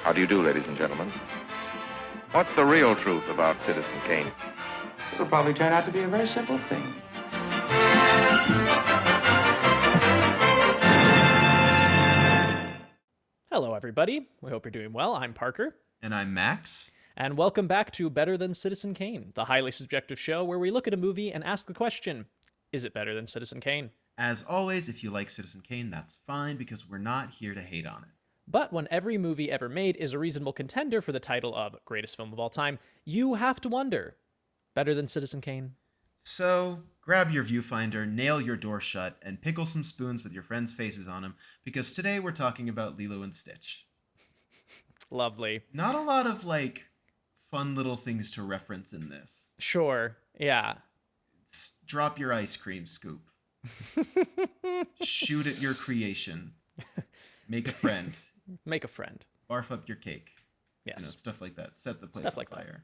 How do you do, ladies and gentlemen? What's the real truth about Citizen Kane? It'll probably turn out to be a very simple thing. Hello, everybody. We hope you're doing well. I'm Parker. And I'm Max. And welcome back to Better Than Citizen Kane, the highly subjective show where we look at a movie and ask the question, is it better than Citizen Kane? As always, if you like Citizen Kane, that's fine because we're not here to hate on it. But when every movie ever made is a reasonable contender for the title of greatest film of all time, you have to wonder, better than Citizen Kane? So, grab your viewfinder, nail your door shut, and pickle some spoons with your friends' faces on them, because today we're talking about Lilo and Stitch. Lovely. Not a lot of, fun little things to reference in this. Sure, yeah. Drop your ice cream scoop. Shoot at your creation. Make a friend. Make a friend. Barf up your cake. Yes. Stuff like that. Set the place Stuff on like fire.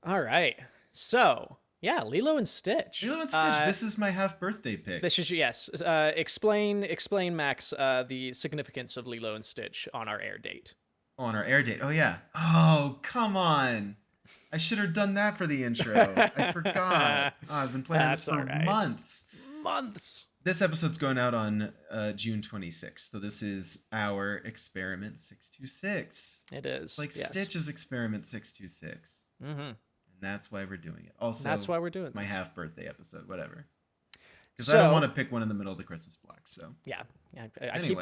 That. All right. So, yeah, Lilo and Stitch. Lilo and Stitch, this is my half-birthday pick. This is, yes. Explain, Max, the significance of Lilo and Stitch on our air date. On our air date. Oh, yeah. Oh, come on. I should have done that for the intro. I forgot. Oh, I've been planning this for months. This episode's going out on June 26th, so this is our Experiment 626. It is. It's like yes. Stitch's Experiment 626. Mm-hmm. And that's why we're doing it. Also, that's why we're doing it's my half-birthday episode, whatever. Because so, I don't want to pick one in the middle of the Christmas block, so... Yeah. I anyway. keep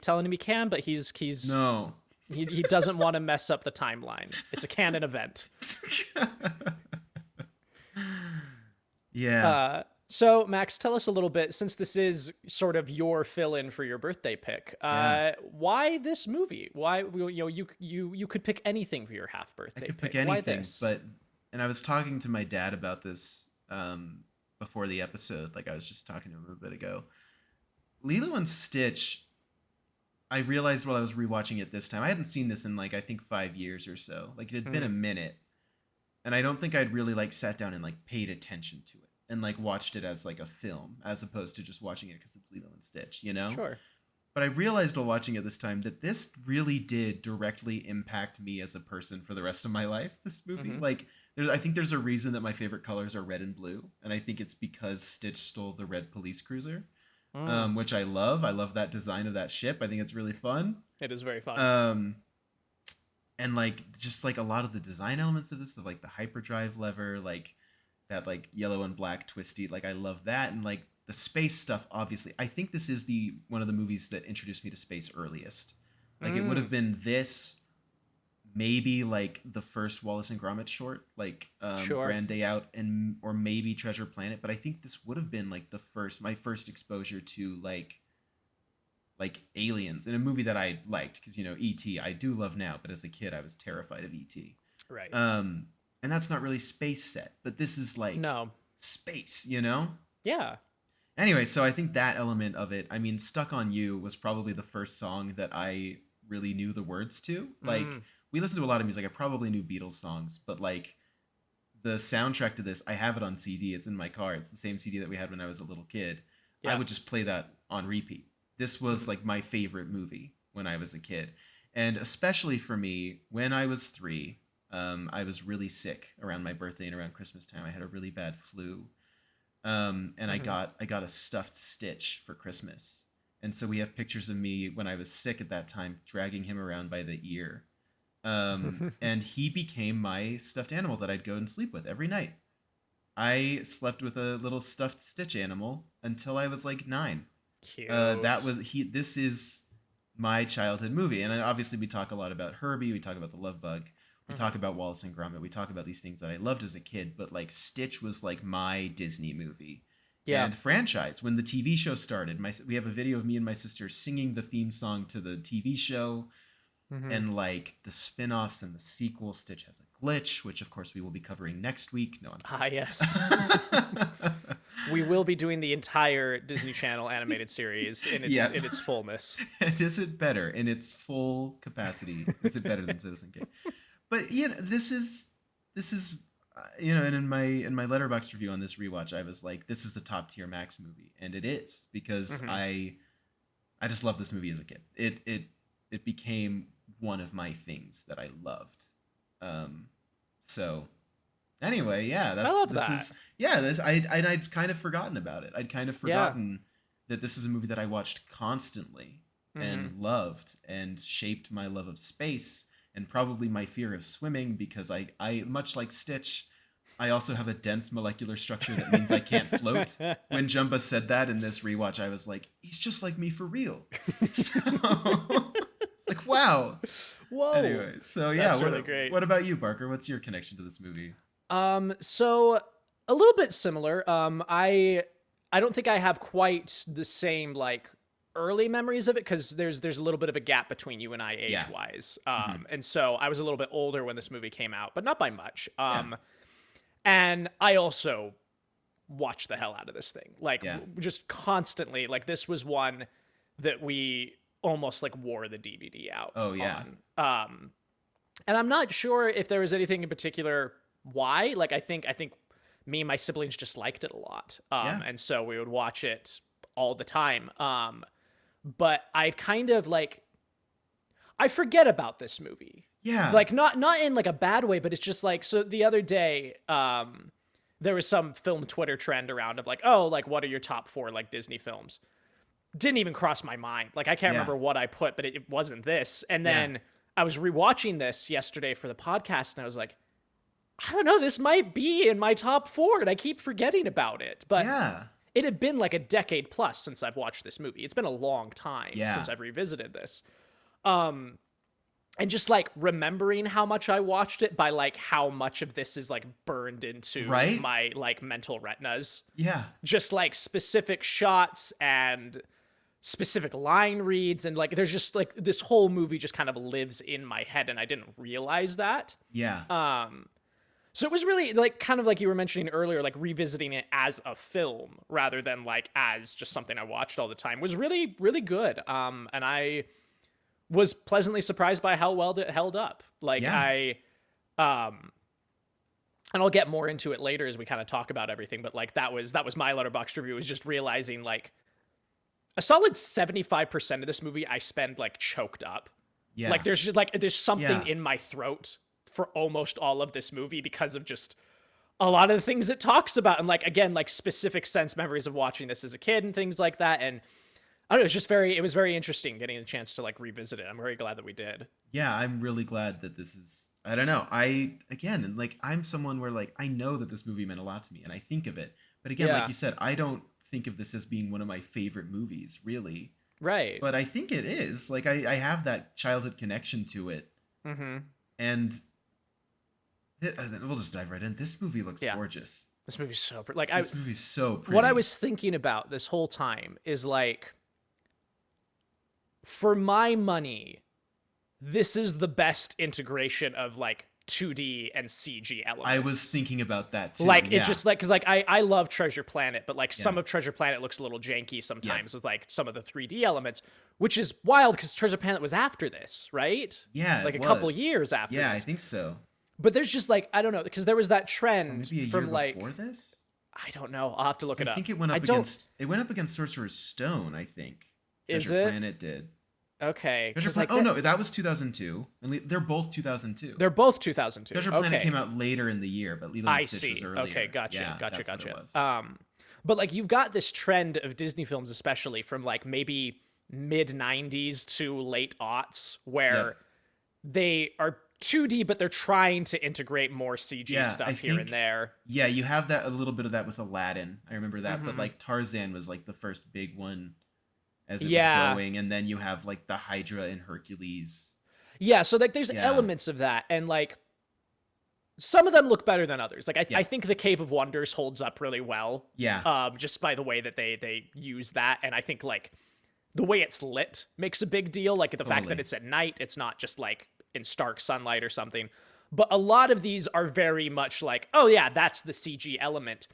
telling him he can, but he's... No. He doesn't want to mess up the timeline. It's a canon event. Yeah. So, Max, tell us a little bit, since this is sort of your fill-in for your birthday pick. Why this movie? Why you could pick anything for your half-birthday pick. I could pick anything, Why this? and I was talking to my dad about this before the episode. Like I was just talking to him a bit ago. Lilo and Stitch. I realized while I was rewatching it this time, I hadn't seen this in I think 5 years or so. Like it had been a minute, and I don't think I'd really sat down and paid attention to it and watched it as a film as opposed to just watching it because it's Lilo and Stitch, you know? Sure. But I realized while watching it this time that this really did directly impact me as a person for the rest of my life. This movie, I think there's a reason that my favorite colors are red and blue, and I think it's because Stitch stole the red police cruiser. Which I love. I love that design of that ship. I think it's really fun. It is very fun. And just a lot of the design elements of this, of the hyperdrive lever, that yellow and black twisty. I love that, and the space stuff. Obviously, I think this is one of the movies that introduced me to space earliest. It would have been this, maybe the first Wallace and Gromit short, Sure. Grand Day Out, or maybe Treasure Planet. But I think this would have been my first exposure to aliens in a movie that I liked, because E.T. I do love now, but as a kid I was terrified of E.T. Right. And that's not really space set, but this is no space, you know? Yeah. Anyway, so I think that element of it. I mean, Stuck on You was probably the first song that I really knew the words to. We listened to a lot of music. I probably knew Beatles songs, but the soundtrack to this, I have it on CD. It's in my car. It's the same CD that we had when I was a little kid. Yeah. I would just play that on repeat. This was my favorite movie when I was a kid. And especially for me, when I was 3, I was really sick around my birthday and around Christmas time. I had a really bad flu. And I got a stuffed Stitch for Christmas. And so we have pictures of me when I was sick at that time, dragging him around by the ear. And he became my stuffed animal that I'd go and sleep with every night. I slept with a little stuffed Stitch animal until I was 9. Cute. This is my childhood movie. And obviously we talk a lot about Herbie. We talk about the Love Bug. We talk about Wallace and Gromit. We talk about these things that I loved as a kid, but Stitch was my Disney movie. Yeah. And franchise. When the TV show started, we have a video of me and my sister singing the theme song to the TV show. And the spin-offs and the sequel. Stitch has a glitch, which of course we will be covering next week. No, yes. We will be doing the entire Disney Channel animated series in its fullness. And is it better in its full capacity? Is it better than Citizen Kane? But this is and in my Letterboxd review on this rewatch, I was like, this is the top tier Max movie, and it is, because I just love this movie as a kid. It became one of my things that I loved. So anyway, yeah, I love this that. is yeah. I'd kind of forgotten about it. I'd kind of forgotten that this is a movie that I watched constantly and loved and shaped my love of space and probably my fear of swimming, because I much like Stitch, I also have a dense molecular structure that means I can't float. When Jumba said that in this rewatch, I was like, he's just like me for real. So, it's like, wow. Whoa. Anyway, so yeah, That's really great. What about you, Parker? What's your connection to this movie? So a little bit similar. I don't think I have quite the same like early memories of it, because there's a little bit of a gap between you and I age-wise. And so I was a little bit older when this movie came out, but not by much. And I also watched the hell out of this thing. Like just constantly. Like this was one that we almost like wore the DVD out on. And I'm not sure if there was anything in particular why. Like I think me and my siblings just liked it a lot. And so we would watch it all the time. But I'd kind of like, I forget about this movie. Yeah. Like not in like a bad way, but it's just like, so the other day, there was some film Twitter trend around of like, oh, like what are your top 4 like Disney films? Didn't even cross my mind. Like I can't remember what I put, but it wasn't this. And then I was rewatching this yesterday for the podcast, and I was like, I don't know, this might be in my top 4, and I keep forgetting about it. But it had been like a decade plus since I've watched this movie. It's been a long time since I've revisited this. And just like remembering how much I watched it by like how much of this is like burned into my like mental retinas. Yeah. Just like specific shots and specific line reads, and like there's just like this whole movie just kind of lives in my head, and I didn't realize that. Yeah. So it was really like kind of like you were mentioning earlier, like revisiting it as a film rather than like as just something I watched all the time was really, really good. And I was pleasantly surprised by how well it held up. Like and I'll get more into it later as we kind of talk about everything, but like that was my Letterboxd review, was just realizing like a solid 75% of this movie I spend like choked up. Yeah. Like there's just like, there's something in my throat for almost all of this movie because of just a lot of the things it talks about. And like, again, like specific sense memories of watching this as a kid and things like that. And I don't know, it was very interesting getting a chance to like revisit it. I'm very glad that we did. Yeah. I'm really glad that this is, I don't know. I'm someone where like, I know that this movie meant a lot to me and I think of it, but again, like you said, I don't think of this as being one of my favorite movies, really. Right. But I think it is. Like I have that childhood connection to it. And we'll just dive right in. This movie looks gorgeous. This movie's so pretty. This movie's so pretty. What I was thinking about this whole time is like, for my money, this is the best integration of like 2D and CG elements. I was thinking about that too. Like it just like, because like I love Treasure Planet, but like some of Treasure Planet looks a little janky sometimes with like some of the 3D elements, which is wild because Treasure Planet was after this, right? Yeah, like a couple years after. Yeah, this. I think so. But there's just like, I don't know, because there was that trend maybe a from year like before this. I don't know. I'll have to look it up. I think it went up against Sorcerer's Stone. I think. Treasure Planet did. Okay. Like, no, that was 2002. And they're both 2002. They're both 2002. Treasure Planet came out later in the year, but Lilo Stitch was earlier. Okay, gotcha. But like you've got this trend of Disney films, especially from like maybe mid 90s to late aughts, where they are 2D, but they're trying to integrate more CG stuff here and there. Yeah, you have that a little bit of that with Aladdin. I remember that, but like Tarzan was like the first big one as it was going, and then you have like the Hydra and Hercules. Yeah, so like there's elements of that, and like some of them look better than others. Like I think the Cave of Wonders holds up really well. Yeah. Just by the way that they use that, and I think like the way it's lit makes a big deal. Like the fact that it's at night, it's not just like in stark sunlight or something. But a lot of these are very much like, oh yeah, that's the CG element.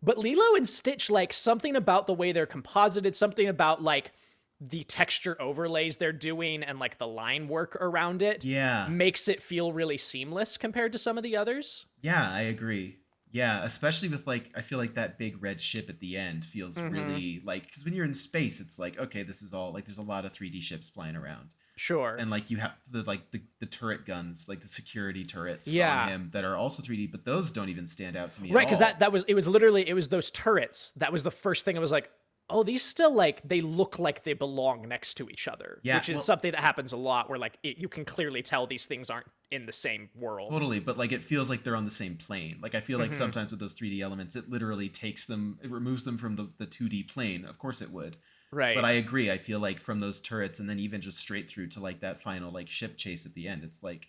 But Lilo and Stitch, like something about the way they're composited, something about like the texture overlays they're doing and like the line work around it makes it feel really seamless compared to some of the others. Yeah, I agree. Yeah, especially with like, I feel like that big red ship at the end feels really like, because when you're in space, it's like, okay, this is all like, there's a lot of 3D ships flying around. Sure. And like you have the turret guns, like the security turrets Yeah. on him that are also 3D, but those don't even stand out to me Right, at all. because it was literally those turrets. That was the first thing I was like, oh, these still like they look like they belong next to each other. Yeah, which is something that happens a lot where like you can clearly tell these things aren't in the same world. Totally, but like it feels like they're on the same plane. Like I feel like sometimes with those 3D elements, it literally it removes them from the 2D plane. Of course it would. Right. But I agree. I feel like from those turrets and then even just straight through to like that final like ship chase at the end, it's like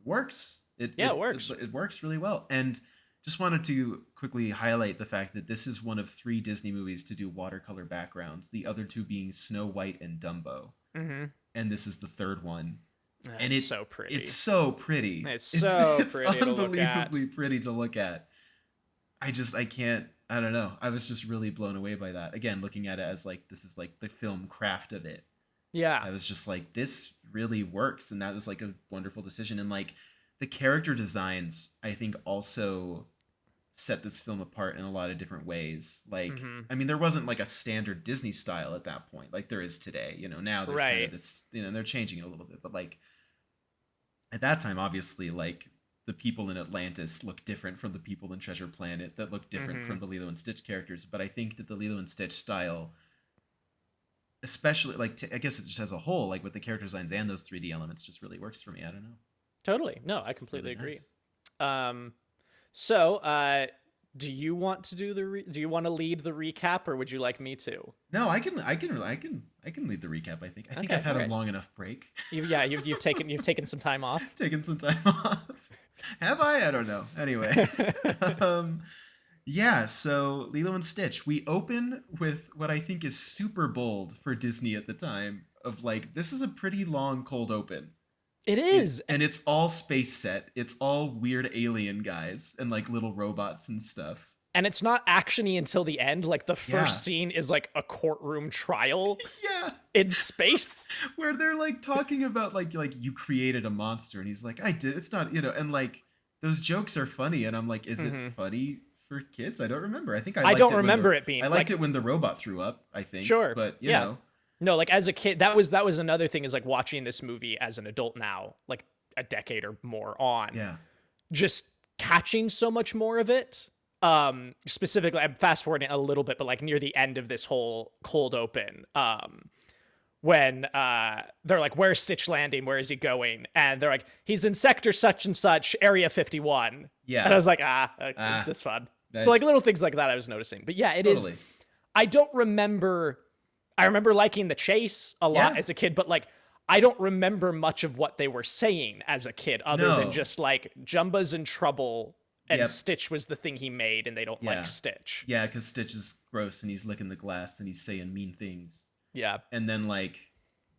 works. It works. It works really well. And just wanted to quickly highlight the fact that this is one of 3 Disney movies to do watercolor backgrounds. The other 2 being Snow White and Dumbo. And this is the 3rd one. And it's so pretty. It's so pretty. It's pretty to look at. Unbelievably pretty to look at. I don't know. I was just really blown away by that. Again, looking at it as like, this is like the film craft of it. Yeah. I was just like, this really works. And that was like a wonderful decision. And like the character designs, I think also set this film apart in a lot of different ways. Like, I mean, there wasn't like a standard Disney style at that point, like there is today, now there's kind of this, they're changing it a little bit, but like at that time, obviously, like the people in Atlantis look different from the people in Treasure Planet that look different from the Lilo and Stitch characters. But I think that the Lilo and Stitch style, especially like, I guess it just as a whole, like with the character designs and those 3D elements just really works for me. I don't know. Totally. No, I completely really agree. nice. So, do you want to do you want to lead the recap, or would you like me to? No, I can lead the recap. I think Okay, I've had right. a long enough break. You've taken some time off. Taken some time off. Have I? I don't know. Anyway, yeah. So Lilo and Stitch. We open with what I think is super bold for Disney at the time. Of like, this is a pretty long cold open. It is. And it's all space set. It's all weird alien guys and like little robots and stuff. And it's not actiony until the end. Like the first scene is like a courtroom trial. Yeah. In space. Where they're like talking about like you created a monster, and he's like, I did. It's not, and like those jokes are funny, and I'm like, is it funny for kids? I don't remember. I think I don't remember it being. I liked it when the robot threw up, I think. Sure. But you know. No, like as a kid, that was another thing, is like watching this movie as an adult now, like a decade or more on. Yeah. Just catching so much more of it. Specifically, I'm fast forwarding a little bit, but like near the end of this whole cold open, when they're like, where's Stitch landing? Where is he going? And they're like, he's in sector such and such, area 51. Yeah. And I was like, that's fun. Nice. So like little things like that I was noticing. But yeah, it is. I don't remember. I remember liking the chase a lot as a kid, but like I don't remember much of what they were saying as a kid, other than just like Jumba's in trouble and Stitch was the thing he made, and they don't like Stitch. Yeah, because Stitch is gross and he's licking the glass and he's saying mean things. Yeah. And then like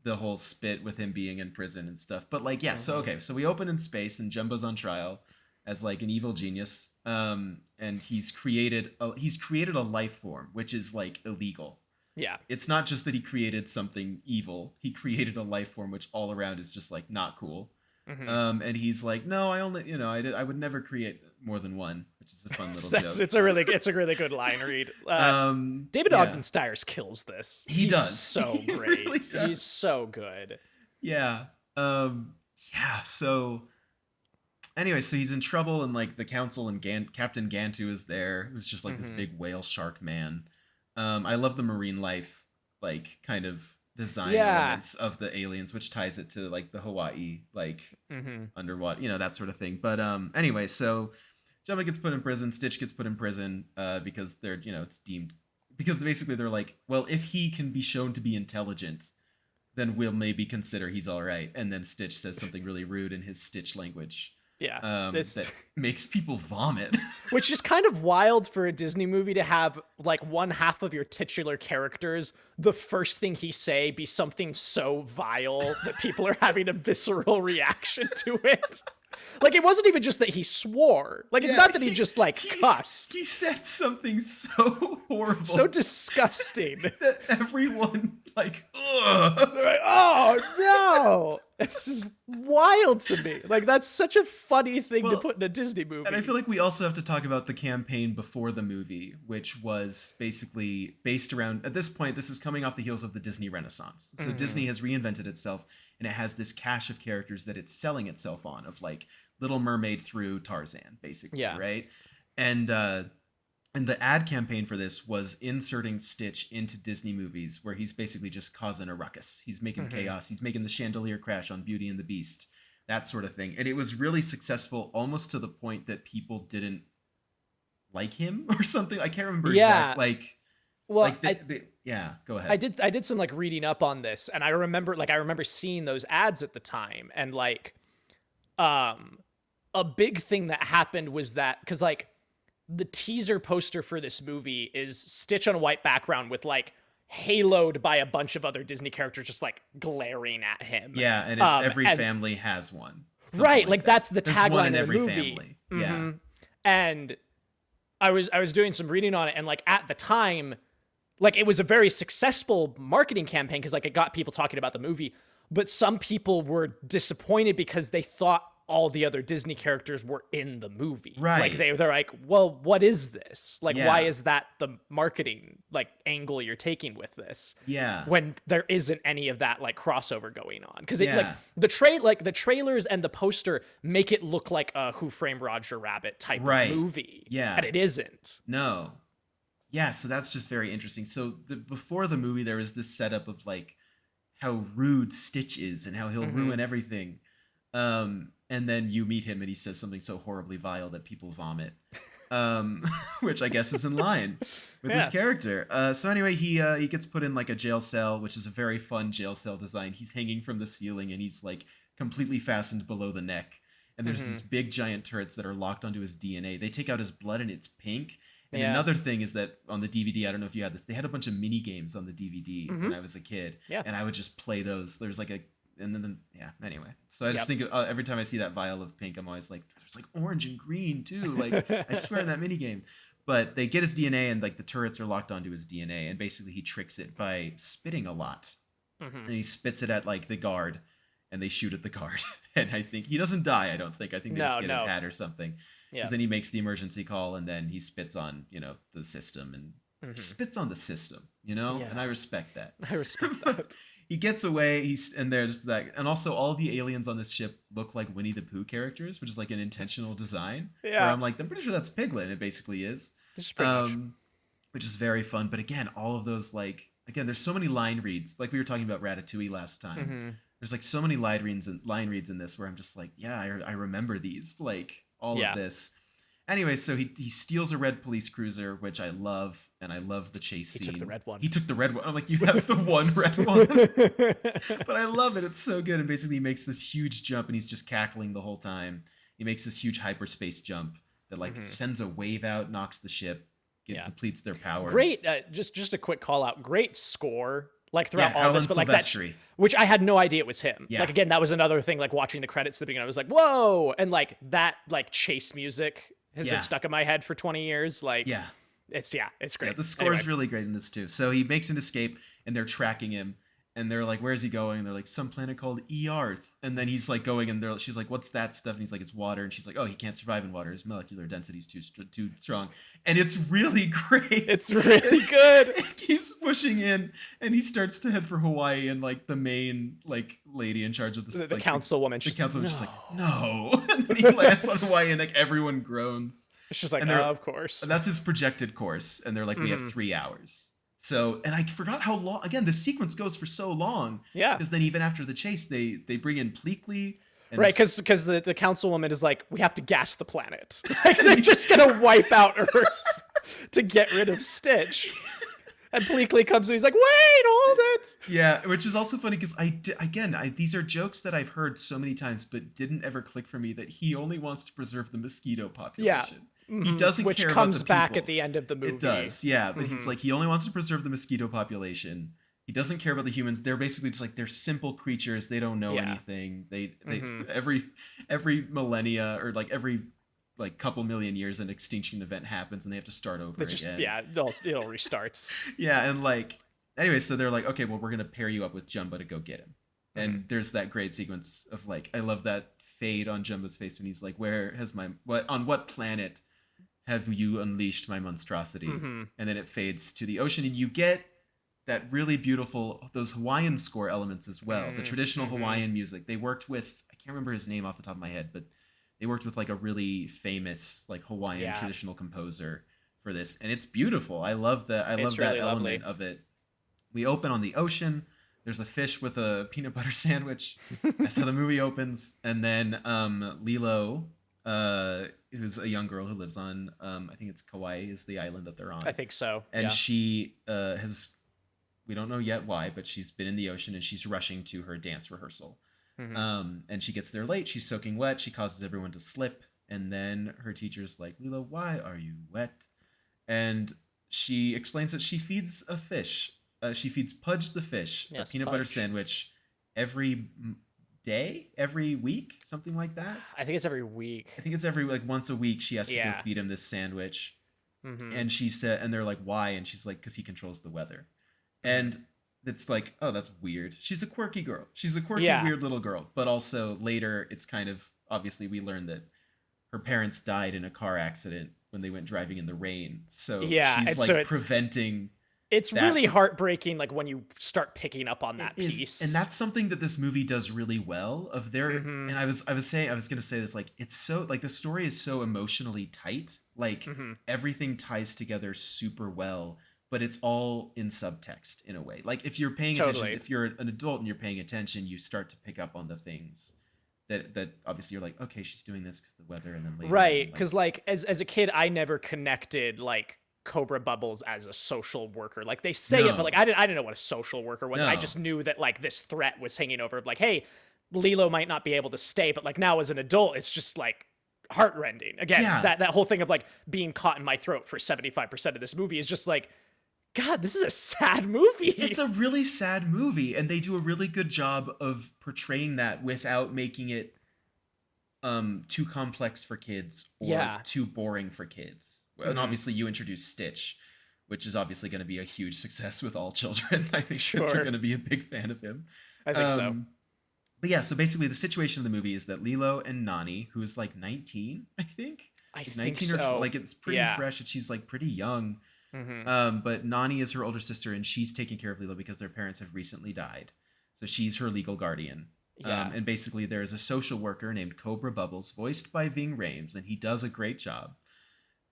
the whole spit with him being in prison and stuff. But like, so we open in space and Jumba's on trial as like an evil genius. And he's created a life form, which is like illegal. Yeah. It's not just that he created something evil. He created a life form which all around is just like not cool. And he's like, no, I only, I would never create more than one, which is a fun little joke. It's a really good line read. David Ogden Stiers kills this. He's does so he great. Really does. He's so good. Yeah. So anyway, so he's in trouble, and like the council and Captain Gantu is there, who's just like this big whale shark man. I love the marine life, like kind of design elements of the aliens, which ties it to like the Hawaii, like underwater, that sort of thing. But anyway, so Jumba gets put in prison, Stitch gets put in prison because they're, it's deemed, because basically they're like, well, if he can be shown to be intelligent, then we'll maybe consider he's all right. And then Stitch says something really rude in his Stitch language. Yeah, that makes people vomit. Which is kind of wild for a Disney movie to have like one half of your titular characters, the first thing he say be something so vile that people are having a visceral reaction to it. Like, it wasn't even just that he swore. Like, it's not that he just, like, cussed. He said something so horrible. So disgusting. That everyone, like, ugh. They're like, oh, no. This is wild to me. Like, that's such a funny thing to put in a Disney movie. And I feel like we also have to talk about the campaign before the movie, which was basically based around, at this point, this is coming off the heels of the Disney Renaissance. So Disney has reinvented itself. and it has this cache of characters that it's selling itself on, of like Little Mermaid through Tarzan, basically, right? And the ad campaign for this was inserting Stitch into Disney movies where he's basically just causing a ruckus. He's making chaos. He's making the chandelier crash on Beauty and the Beast, that sort of thing. And it was really successful, almost to the point that people didn't like him or something. I can't remember exactly. Well, yeah, go ahead. I did some like reading up on this, and I remember seeing those ads at the time, and like a big thing that happened was that, because like the teaser poster for this movie is Stitch on a white background with like haloed by a bunch of other Disney characters just like glaring at him. Yeah, and it's every family has one. Right, like that's the tagline in of the every movie. Family. Yeah. And I was doing some reading on it, and like at the time, like it was a very successful marketing campaign because like it got people talking about the movie, but some people were disappointed because they thought all the other Disney characters were in the movie. Right. Like they're like, well, what is this? Like, why is that the marketing like angle you're taking with this? Yeah. When there isn't any of that like crossover going on. Because like the trailers and the poster make it look like a Who Framed Roger Rabbit type of movie. Yeah. And it isn't. No. Yeah, so that's just very interesting. So before the movie, there was this setup of like how rude Stitch is and how he'll ruin everything. And then you meet him and he says something so horribly vile that people vomit, which I guess is in line with his character. So anyway, he gets put in like a jail cell, which is a very fun jail cell design. He's hanging from the ceiling and he's like completely fastened below the neck. And there's these big giant turrets that are locked onto his DNA. They take out his blood and it's pink. And another thing is that on the DVD, I don't know if you had this, they had a bunch of mini games on the DVD when I was a kid. Yeah. And I would just play those. There's like anyway. So I just think every time I see that vial of pink, I'm always like, there's like orange and green too. Like I swear in that mini game. But they get his DNA and like the turrets are locked onto his DNA. And basically he tricks it by spitting a lot. And he spits it at like the guard and they shoot at the guard. And I think he doesn't die. I don't think. I think they just get his hat or something. Because then he makes the emergency call and then he spits on, the system and spits on the system, and I respect that. I respect that. He gets away. And there's that. And also all the aliens on this ship look like Winnie the Pooh characters, which is like an intentional design. Yeah. Where I'm like, I'm pretty sure that's Piglet. And it basically is. Which is very fun. But again, all of those there's so many line reads. Like we were talking about Ratatouille last time. There's like so many line reads in this where I'm just like, yeah, I remember these. Like all of this. Anyway, so he steals a red police cruiser, which I love, and I love the chase scene. He took the red one. He took the red one. I'm like, you have the one red one. But I love it. It's so good. And basically he makes this huge jump, and he's just cackling the whole time. He makes this huge hyperspace jump that sends a wave out, knocks the ship, depletes their power. Great. Just a quick call out. Great score. Like throughout all this, but like that, Silvestri. Which I had no idea it was him. Yeah. Like again, that was another thing. Like watching the credits at the beginning, I was like, "Whoa!" And like that, like chase music has been stuck in my head for 20 years. Like, it's great. Yeah, the score is really great in this too. So he makes an escape, and they're tracking him, and they're like, "Where's he going?" And they're like, "Some planet called Earth." And then he's like going, and she's like, "What's that stuff?" And he's like, "It's water." And she's like, "Oh, he can't survive in water. His molecular density's too strong." And it's really great. It's really good. It keeps pushing in, and he starts to head for Hawaii, and like the main lady in charge of this, the councilwoman, she's just like, "No." And then he lands on Hawaii, and like everyone groans. She's like, "Oh, of course." And that's his projected course, and they're like, "We have 3 hours." So, and I forgot how long, again, the sequence goes for so long. Yeah. Because then even after the chase, they bring in Pleakley. Right, because the councilwoman is like, we have to gas the planet. Like, they're just going to wipe out Earth to get rid of Stitch. And Pleakley comes and he's like, wait, hold it. Yeah, which is also funny because these are jokes that I've heard so many times, but didn't ever click for me that he only wants to preserve the mosquito population. Yeah. He doesn't Which care comes about the back people. at the end of the movie. It does, yeah. But he's like, he only wants to preserve the mosquito population. He doesn't care about the humans. They're basically just like, they're simple creatures. They don't know anything. They every millennia or like every like couple million years an extinction event happens and they have to start over again. Yeah, it all restarts. Yeah, and like anyway, so they're like, okay, well, we're gonna pair you up with Jumbo to go get him. And there's that great sequence of like, I love that fade on Jumbo's face when he's like, on what planet have you unleashed my monstrosity? And then it fades to the ocean, and you get that really beautiful, those Hawaiian score elements as well, the traditional Hawaiian music. They worked with, I can't remember his name off the top of my head, but they worked with like a really famous like Hawaiian traditional composer for this, and it's beautiful. I love that really element lovely. of it. We open on the ocean. There's a fish with a peanut butter sandwich. That's how the movie opens. And then Lilo, who's a young girl who lives on, I think it's Kauai is the island that they're on. I think so. And she has, we don't know yet why, but she's been in the ocean and she's rushing to her dance rehearsal. And she gets there late. She's soaking wet. She causes everyone to slip. And then her teacher's like, Lilo, why are you wet? And she explains that she feeds a fish. She feeds Pudge the fish a peanut butter sandwich every day, every week, something like that. I think it's every week. I think it's every like once a week she has to go feed him this sandwich. And she said, and they're like, why? And she's like, because he controls the weather. And it's like, oh, that's weird. She's a quirky girl. She's a quirky, weird little girl. But also later, it's kind of obviously we learn that her parents died in a car accident when they went driving in the rain. So she's like so preventing. It's really heartbreaking, like when you start picking up on that piece. And that's something that this movie does really well. Of their, and I was gonna say this, like it's so like the story is so emotionally tight. Like everything ties together super well, but it's all in subtext in a way. Like if you're paying attention, if you're an adult and you're paying attention, you start to pick up on the things that obviously you're like, okay, she's doing this because the weather, and then later, right? Because like as a kid, I never connected like Cobra Bubbles as a social worker. Like they say it, but like I didn't know what a social worker was. I just knew that like this threat was hanging over. Like, hey, Lilo might not be able to stay, but like now as an adult, it's just like heartrending. Again, that whole thing of like being caught in my throat for 75% of this movie is just like, God, this is a sad movie. It's a really sad movie, and they do a really good job of portraying that without making it too complex for kids or too boring for kids. And obviously you introduce Stitch, which is obviously going to be a huge success with all children. I think kids are going to be a big fan of him. I think so. But yeah, so basically the situation of the movie is that Lilo and Nani, who's like 19, I think. I think 19 so. Or 12, like it's pretty fresh and she's like pretty young. But Nani is her older sister and she's taking care of Lilo because their parents have recently died. So she's her legal guardian. And basically there is a social worker named Cobra Bubbles, voiced by Ving Rhames, and he does a great job.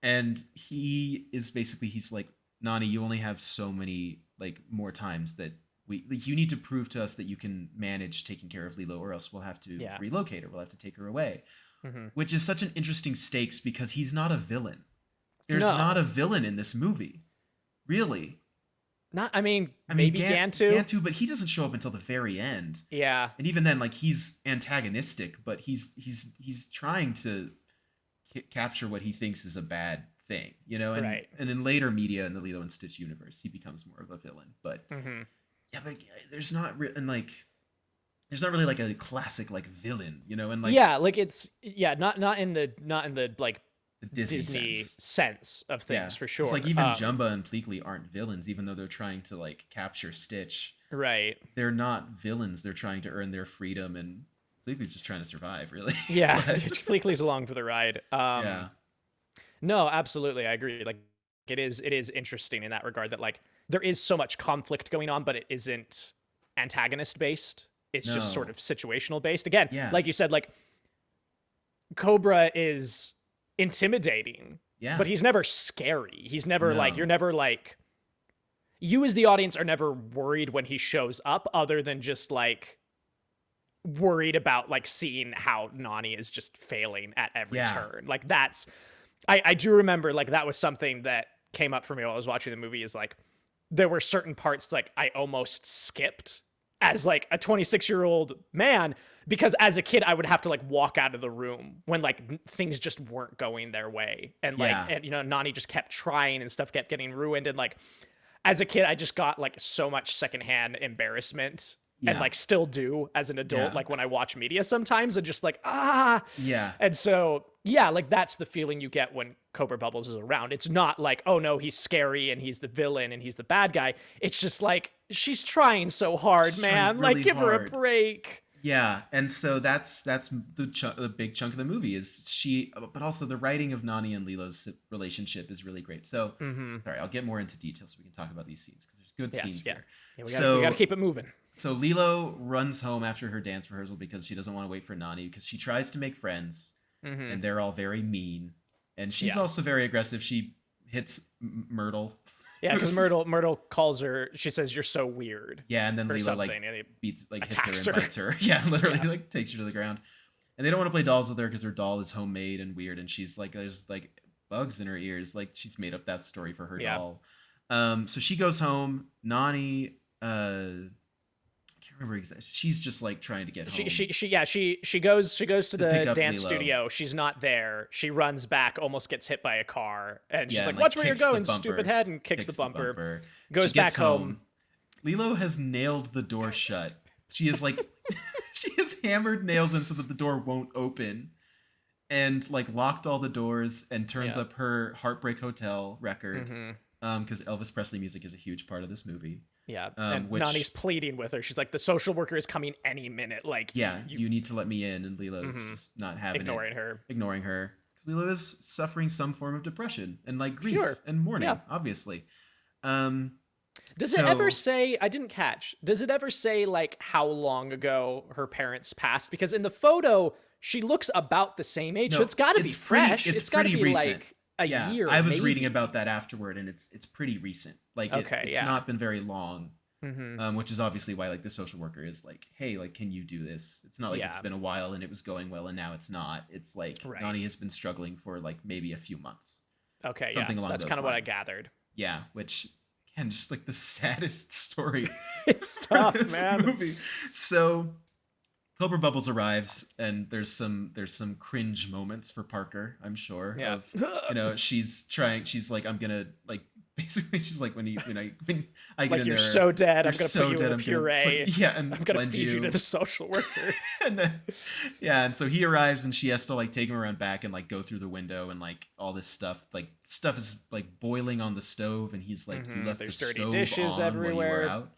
And he is basically, he's like, Nani, you only have so many, like, more times that you need to prove to us that you can manage taking care of Lilo, or else we'll have to relocate her. We'll have to take her away. Which is such an interesting stakes because he's not a villain. There's not a villain in this movie. Really. I mean maybe Gantu. Gantu, but he doesn't show up until the very end. Yeah. And even then, like, he's antagonistic, but he's trying to capture what he thinks is a bad thing, you know, and in later media in the Lilo and Stitch universe, he becomes more of a villain. But but there's not really like a classic like villain, you know, and like like it's not in the like the Disney sense of things for sure. It's like even Jumba and Pleakley aren't villains, even though they're trying to like capture Stitch. Right. They're not villains. They're trying to earn their freedom, and Pleakley's just trying to survive, really. Yeah, Pleakley's along for the ride. No, absolutely, I agree. Like, it is interesting in that regard that like there is so much conflict going on, but it isn't antagonist based. It's just sort of situational based. Again, like you said, like Cobra is intimidating, but he's never scary. He's never like you're never like you as the audience are never worried when he shows up, other than just like worried about like seeing how Nani is just failing at every turn. Like that's I do remember like that was something that came up for me while I was watching the movie, is like there were certain parts like I almost skipped as like a 26-year-old man, because as a kid I would have to like walk out of the room when like things just weren't going their way, and like and you know Nani just kept trying and stuff kept getting ruined, and like as a kid I just got like so much secondhand embarrassment. And like still do as an adult, like when I watch media sometimes, and just like, And so, like that's the feeling you get when Cobra Bubbles is around. It's not like, oh no, he's scary and he's the villain and he's the bad guy. It's just like, she's trying so hard, man. Really like, give her a break. Yeah, and so that's the big chunk of the movie is she, but also the writing of Nani and Lilo's relationship is really great. So, sorry, I'll get more into details so we can talk about these scenes because there's Good scenes there. Yeah, we gotta keep it moving. So Lilo runs home after her dance rehearsal because she doesn't want to wait for Nani, because she tries to make friends, and they're all very mean. And she's also very aggressive. She hits Myrtle. Yeah, because Myrtle calls her. She says, "You're so weird." Yeah, and then Lilo beats, hits her and bites her. Yeah, literally takes her to the ground. And they don't want to play dolls with her because her doll is homemade and weird, and she's like, there's like bugs in her ears. Like, she's made up that story for her doll. So she goes home. Nani, I can't remember exactly. She's just like trying to get home. She goes to the dance Lilo. studio. She's not there. She runs back, almost gets hit by a car, and she's like, "Watch where you're going, stupid head!" and kicks the bumper. Goes back home. Lilo has nailed the door shut. She is like, she has hammered nails in so that the door won't open, and like locked all the doors, and turns up her Heartbreak Hotel record. Because Elvis Presley music is a huge part of this movie. Yeah, and Nani's pleading with her. She's like, the social worker is coming any minute. Like, you need to let me in. And Lilo's just not having ignoring her. Because Lilo is suffering some form of depression and like grief and mourning, obviously. Does it ever say, I didn't catch, does it ever say like how long ago her parents passed? Because in the photo, she looks about the same age. So it's got to be fresh. It's got to be recent. Like a year. I was reading about that afterward, and it's pretty recent. Like, it's not been very long, which is obviously why like the social worker is like, hey, like, can you do this? It's not like it's been a while and it was going well and now it's not. It's like Nani has been struggling for like maybe a few months. Okay, something along that's kind of what I gathered. Yeah, which again, just like the saddest story. It's tough, man. Movie. So Cobra Bubbles arrives, and there's some cringe moments for Parker, I'm sure. Yeah. Of, she's like, I'm gonna like, basically she's like, when I get like, in you're there, so dead, I'm gonna put you in a puree. And I'm gonna feed you to the social worker. And then, and so he arrives, and she has to like take him around back and like go through the window, and like all this stuff. Like stuff is like boiling on the stove, and he's like, you left there's the dirty stove dishes on everywhere. While you were out.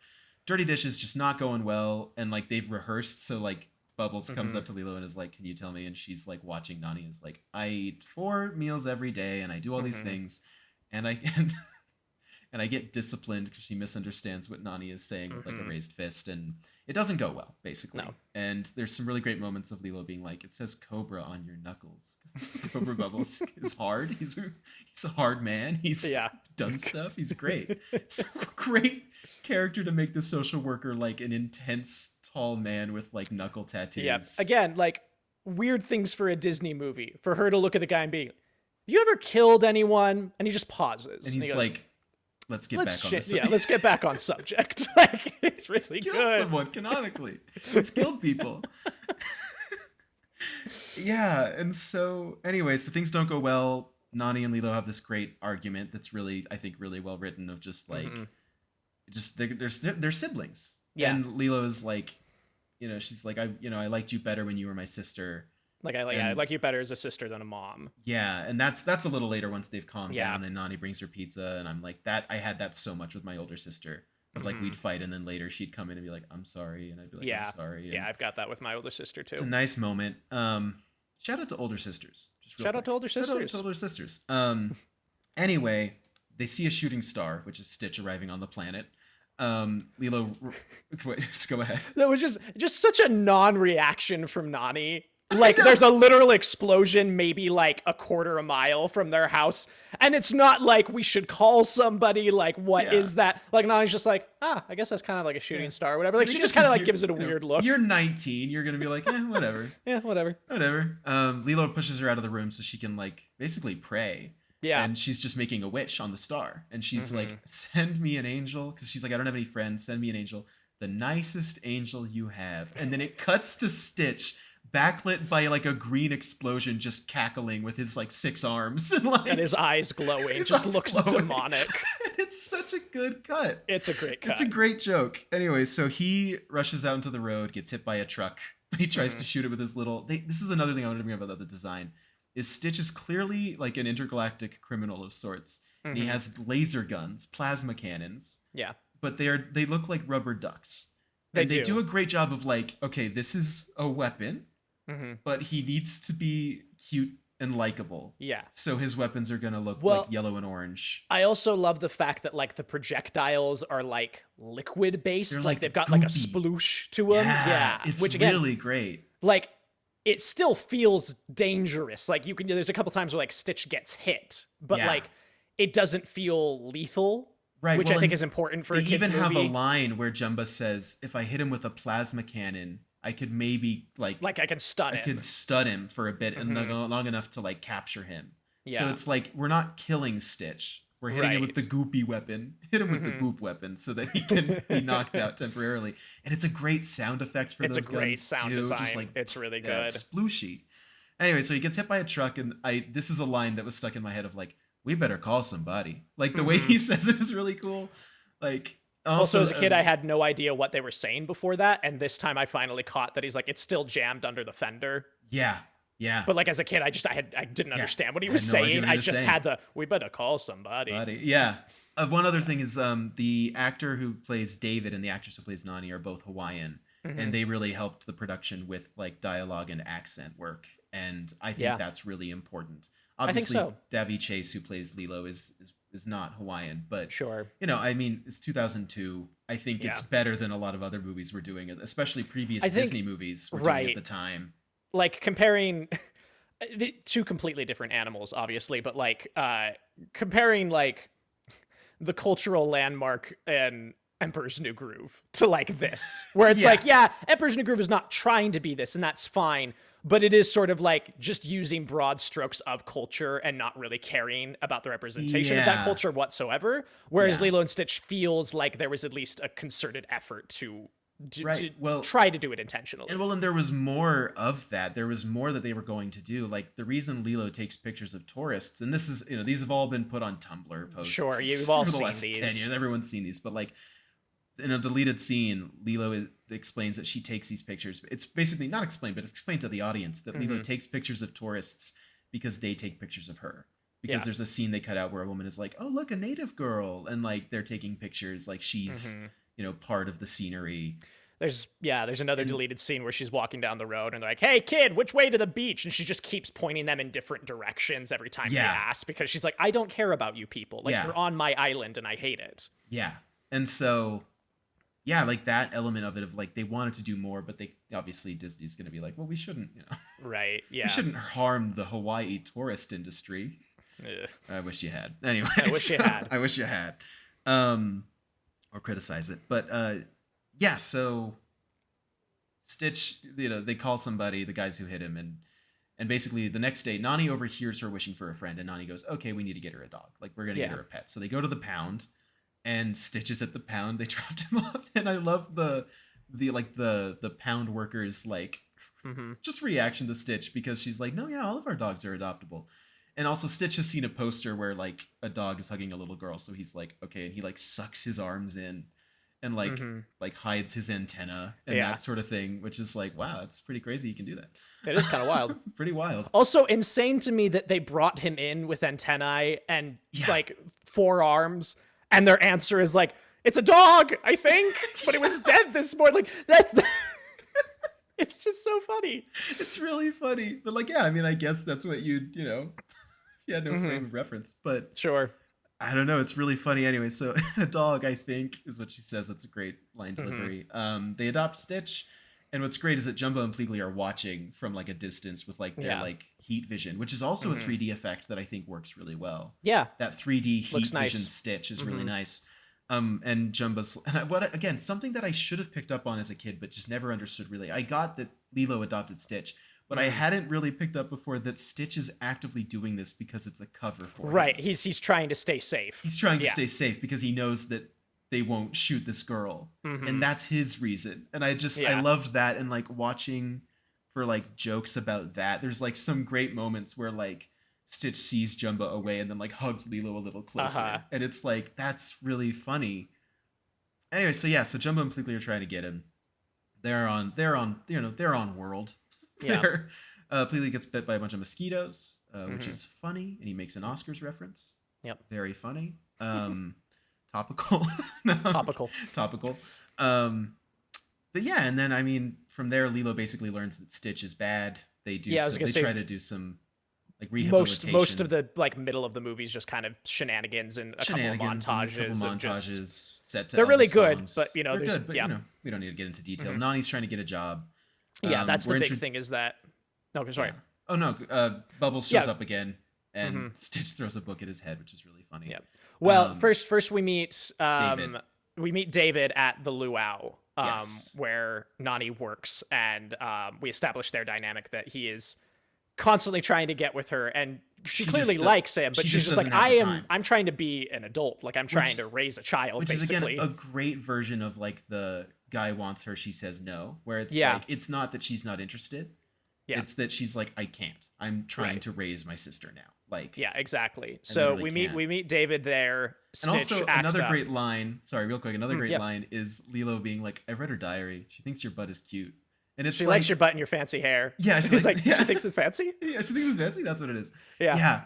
Dirty dishes, just not going well, and like they've rehearsed, so like Bubbles comes up to Lilo and is like, can you tell me? And she's like watching Nani, is like, I eat 4 meals every day and I do all these things, and I get disciplined because she misunderstands what Nani is saying with like a raised fist, and it doesn't go well, basically. No. And there's some really great moments of Lilo being like, it says Cobra on your knuckles. Cobra Bubbles is hard. He's a hard man. He's done stuff. He's great. It's a great character to make the social worker like an intense tall man with like knuckle tattoos. Yeah. Again, like weird things for a Disney movie. For her to look at the guy and be, have you ever killed anyone? And he just pauses. And he goes, like, let's get back on this. Yeah, let's get back on subject. Like, it's really good. Killed someone canonically. He's killed people. Yeah, and so anyways, the things don't go well. Nani and Lilo have this great argument that's really, I think, really well written, of just like, just they're siblings. Yeah. And Lilo is like, she's like, I liked you better when you were my sister. Like I like you better as a sister than a mom. Yeah, and that's a little later once they've calmed down, and Nani brings her pizza, and I'm like, that I had that so much with my older sister. Of like, we'd fight, and then later she'd come in and be like, I'm sorry, and I'd be like, I'm sorry. And I've got that with my older sister too. It's a nice moment. Shout out to older sisters. Shout out to older sisters. Anyway, they see a shooting star, which is Stitch arriving on the planet. Lilo, wait, just go ahead. That was just such a non-reaction from Nani. Like, there's a literal explosion maybe like a quarter a mile from their house, and it's not like we should call somebody, like, what is that? Like, Nani's just like, I guess that's kind of like a shooting star or whatever. Like, she just kind of like gives it a weird look. You're 19, you're gonna be like, whatever. Yeah, whatever. Lilo pushes her out of the room so she can like basically pray. Yeah. And she's just making a wish on the star, and she's like, send me an angel, because she's like, I don't have any friends, send me an angel, the nicest angel you have. And then it cuts to Stitch, backlit by like a green explosion, just cackling with his like 6 arms and his eyes glowing. It just looks demonic. It's such a good cut. It's a great cut. It's a great joke. Anyway, so he rushes out into the road, gets hit by a truck. He tries to shoot it with his little. This is another thing I wanted to bring up about the design. Is Stitch is clearly like an intergalactic criminal of sorts. And he has laser guns, plasma cannons. Yeah. But they look like rubber ducks. They do a great job of like, okay, this is a weapon. But he needs to be cute and likable. Yeah. So his weapons are going to look like yellow and orange. I also love the fact that like the projectiles are like liquid based. They're, Like like, they've got goopy. like a sploosh to them. Yeah. It's Which again, really great. like it still feels dangerous. Like there's a couple times where like Stitch gets hit, but like it doesn't feel lethal. Right, which I think is important for a kid's movie. They even have a line where Jumba says, if I hit him with a plasma cannon, I could maybe I can stun him. I could stun him for a bit and long enough to like capture him. Yeah. So it's like we're not killing Stitch. We're hitting him with the goopy weapon. Hit him with the goop weapon so that he can be knocked out temporarily. And it's a great sound effect for those guns. It's a great sound design. Just like, it's really good. It's splooshy. Anyway, so he gets hit by a truck, and this is a line that was stuck in my head of like, we better call somebody. Like the way he says it is really cool. Like also as a kid, I had no idea what they were saying before that, and this time I finally caught that he's like, it's still jammed under the fender. Yeah. But like as a kid, I didn't understand what he was saying. I just had we better call somebody. Yeah. One other thing is the actor who plays David and the actress who plays Nani are both Hawaiian, and they really helped the production with like dialogue and accent work, and I think that's really important. Obviously, I think so. Davy Chase, who plays Lilo, is not Hawaiian, but sure. I mean, it's 2002. I think it's better than a lot of other movies we're doing, especially previous Disney movies were doing at the time. Like comparing the two completely different animals, obviously, but like comparing like the cultural landmark and Emperor's New Groove to like this, where it's like, Emperor's New Groove is not trying to be this, and that's fine. But it is sort of like just using broad strokes of culture and not really caring about the representation of that culture whatsoever. Whereas Lilo and Stitch feels like there was at least a concerted effort to try to do it intentionally. And there was more of that. There was more that they were going to do. Like the reason Lilo takes pictures of tourists, and this is, these have all been put on Tumblr posts. Sure, you've all seen last these. 10 years. Everyone's seen these, but like in a deleted scene, Lilo explains that she takes these pictures. It's basically not explained, but it's explained to the audience that Lilo takes pictures of tourists because they take pictures of her. Because there's a scene they cut out where a woman is like, oh, look, a native girl. And like they're taking pictures like she's, part of the scenery. There's another deleted scene where she's walking down the road and they're like, hey, kid, which way to the beach? And she just keeps pointing them in different directions every time they ask, because she's like, I don't care about you people. Like, you're on my island and I hate it. Yeah. And so, like that element of it of like they wanted to do more, but they obviously Disney's going to be like, well, we shouldn't, Right, yeah. We shouldn't harm the Hawaii tourist industry. Ugh. I wish you had. Anyway. I wish you had. Or criticize it. But so Stitch, they call somebody, the guys who hit him, and basically the next day, Nani overhears her wishing for a friend, and Nani goes, okay, we need to get her a dog. Like, we're going to get her a pet. So they go to the pound, and Stitch is at the pound. They dropped him off, and I love the pound workers, like, just reaction to Stitch, because she's like, no, all of our dogs are adoptable. And also Stitch has seen a poster where like a dog is hugging a little girl, so he's like, okay, and he like sucks his arms in and like hides his antenna and that sort of thing, which is like, wow, it's pretty crazy he can do that. It is kind of wild. Pretty wild. Also insane to me that they brought him in with antennae and like 4 arms, and their answer is like, it's a dog, I think, but it was dead this morning. Like that's it's just so funny. It's really funny. But like, I mean, I guess that's what you'd, you had no frame of reference, but sure. I don't know. It's really funny anyway. So a dog, I think, is what she says. That's a great line delivery. They adopt Stitch, and what's great is that Jumbo and Pleakley are watching from like a distance with like their like heat vision, which is also a 3D effect that I think works really well. Yeah, that 3D heat vision Stitch is really nice. And Jumbo's again, something that I should have picked up on as a kid, but just never understood really. I got that Lilo adopted Stitch, but I hadn't really picked up before that Stitch is actively doing this because it's a cover for him. Right. He's trying to stay safe. He's trying to stay safe because he knows that they won't shoot this girl. And that's his reason. And I loved that, and like watching for like jokes about that. There's like some great moments where like Stitch sees Jumbo away and then like hugs Lilo a little closer. And it's like, that's really funny. Anyway, so Jumbo and Pleakley are trying to get him. They're on World. Yeah. Pleakley gets bit by a bunch of mosquitoes, which is funny, and he makes an Oscars reference. Yep. Very funny. Topical. Topical. But yeah, and then I mean, from there, Lilo basically learns that Stitch is bad. They try to do some like most rehabilitation. of the like middle of the movie is just kind of shenanigans and a couple of montages of just set to they're really Elvis good, songs. but They're there's good, but we don't need to get into detail. Mhm. Nani's trying to get a job. That's the we're big thing is that sorry. Yeah. Oh no, Bubbles shows Yeah. up again, and Mhm. Stitch throws a book at his head, which is really funny. Yeah. Well, Um, first we meet David. David at the luau, Yes. where Nani works, and we establish their dynamic that he is constantly trying to get with her, and she clearly just likes him, but she she's just just like, doesn't have the time. I'm trying to be an adult, like I'm trying to raise a child, Which basically. is again a great version of like the guy wants her, she says no, where it's Yeah. like it's not that she's not interested. Yeah. It's that she's like, I can't. I'm trying Right. to raise my sister now. Like Yeah, exactly. So literally we meet David there. And Stitch also acts another up. great line. Sorry, real quick. Another great yeah. line is Lilo being like, "I've read her diary. She thinks your butt is cute." And it's She like, likes your butt and your fancy hair. Yeah, she He's likes- like, yeah. she thinks it's fancy. Yeah, she thinks it's fancy. That's what it is. Yeah. Yeah.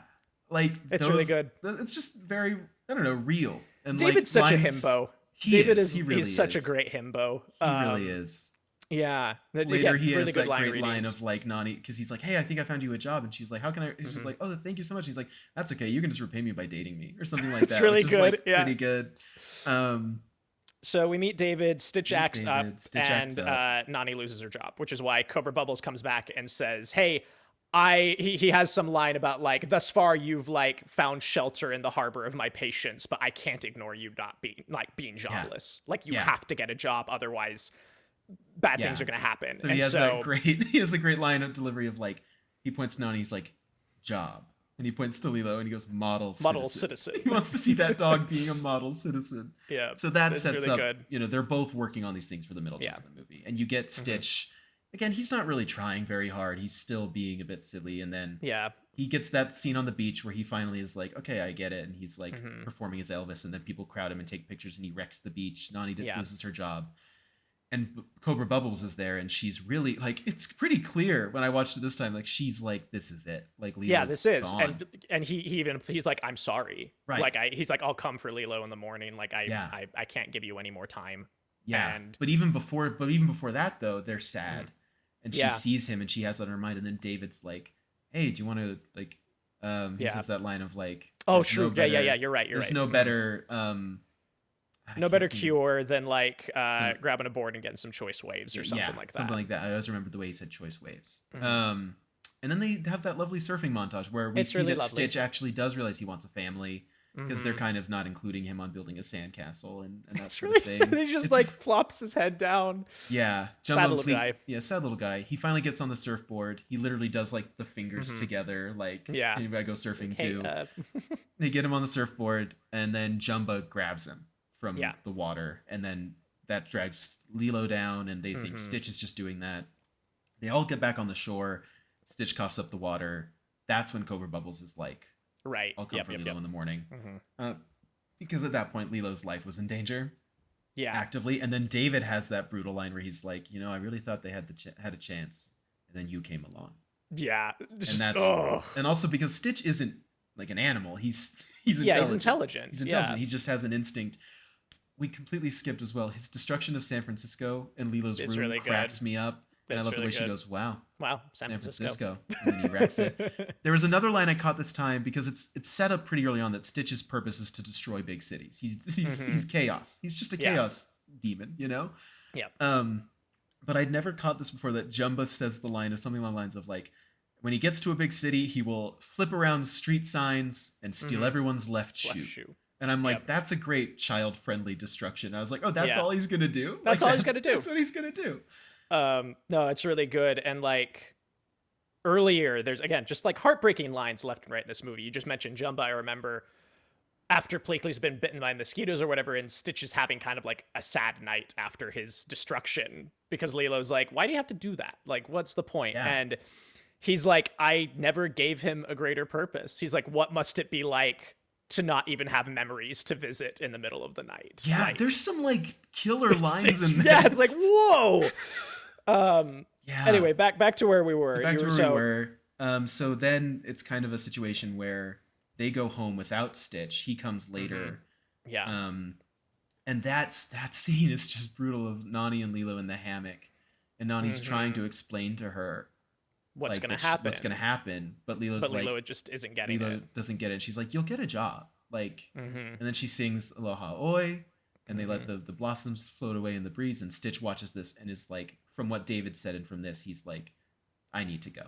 Like It's really good. It's just very, I don't know, real. And David's like, such a lines- himbo. He David is. He really he's such a is. great himbo. He really is. Yeah. Later, he really has good that great line readings. of like Nani, because he's like, "Hey, I think I found you a job," and she's like, "How can I?" And she's like, "Oh, thank you so much." And he's like, "That's okay. You can just repay me by dating me," or something like It's that. really which is, good, like, yeah. pretty good. So we meet David, Stitch Meet acts up, David, Stitch and acts up. Nani loses her job, which is why Cobra Bubbles comes back and says, "Hey, he has some line about like, thus far you've like found shelter in the harbor of my patience, but I can't ignore you not being jobless. Like you Yeah. have to get a job, otherwise bad things Yeah. are gonna happen." So and he has so that great he has a great line of delivery of like he points to Nani, he's like, "Job," and he points to Lilo and he goes, "Model citizen. He wants to see that dog being a model citizen. Yeah. So that it's sets really up, good. they're both working on these things for the middle Yeah. term of the movie, and you get Stitch. Again, he's not really trying very hard. He's still being a bit silly, and then Yeah. he gets that scene on the beach where he finally is like, "Okay, I get it," and he's like Mhm. performing as Elvis, and then people crowd him and take pictures, and he wrecks the beach. Nani Yeah. loses her job, and Cobra Bubbles is there, and she's really like, it's pretty clear when I watched it this time, like she's like, "This is it." Like Lilo's Yeah, this is, gone. and he's like, "I'm sorry." Right. Like he's like, "I'll come for Lilo in the morning. Like Yeah. I can't give you any more time." Yeah, and- but even before that though, they're sad, and she Yeah. sees him, and she has that in her mind, and then David's like, "Hey, do you want to like?" He Yeah. says that line of like, Oh, "There's true. no Yeah. better- You're right. There's right. no Mhm. better, I no better can't think- cure than like grabbing a board and getting some choice waves or something like that. Something like that. I always remember the way he said choice waves. Mhm. And then they have that lovely surfing montage where we It's see really that lovely. Stitch actually does realize he wants a family because they're Mhm. kind of not including him on building a sandcastle and that It's sort really of thing. sad. He just It's- like flops his head down. yeah, Sad Jumbo little Fleet- guy. Yeah, sad little guy. He finally gets on the surfboard. He literally does like the fingers Mhm. together, like Yeah. anybody go surfing Hey, too. They get him on the surfboard, and then Jumbo grabs him from Yeah. the water, and then that drags Lilo down, and they think Mhm. Stitch is just doing that. They all get back on the shore. Stitch coughs up the water. That's when Cobra Bubbles is like, right. "I'll come Yep. for Yep. Lilo Yep. in the morning," Mhm. because at that point Lilo's life was in danger Yeah. actively. And then David has that brutal line where he's like, "I really thought they had had a chance, and then you came along." Yeah. It's And just, that's ugh. and also because Stitch isn't like an animal. He's intelligent. Yeah, he's intelligent. He's intelligent. He just has an instinct. We completely skipped as well. His destruction of San Francisco and Lilo's It's room really good. cracks me up. And I It's love the really way she good. goes, "Wow, Wow. San San Francisco. Francisco." And then he wrecks it. There was another line I caught this time because it's set up pretty early on that Stitch's purpose is to destroy big cities. He's chaos. He's just a Yeah. chaos demon, Yeah. But I'd never caught this before that Jumbo says the line of something along the lines of like, when he gets to a big city, he will flip around street signs and steal Mhm. everyone's left shoe. Left shoe. And I'm like, Yep. that's a great child-friendly destruction. I was like, oh, that's Yeah. all he's gonna do. That's all he's gonna do. That's what he's gonna do. No, it's really good. And like earlier, there's again just like heartbreaking lines left and right in this movie. You just mentioned Jumbo. I remember after Pleakley's been bitten by mosquitoes or whatever, and Stitch is having kind of like a sad night after his destruction because Lilo's like, "Why do you have to do that? Like, what's the point?" Yeah. And he's like, "I never gave him a greater purpose." He's like, "What must it be like to not even have memories to visit in the middle of the night?" Yeah, Like, there's some like killer it's- lines it's- in there. yeah, it's like whoa. Yeah. Anyway, back to where we were. So back to You- where we were. So then it's kind of a situation where they go home without Stitch. He comes later. Yeah. And that scene is just brutal of Nani and Lilo in the hammock. And Nani's trying to explain to her what's like, gonna happen. What's gonna happen? But Lilo's but like, Lilo just isn't getting Lilo it. doesn't get it. She's like, you'll get a job. Like, Mm-hmm. and then she sings Aloha Oi, and they let the blossoms float away in the breeze. And Stitch watches this and is like, from what David said and from this, he's like, I need to go.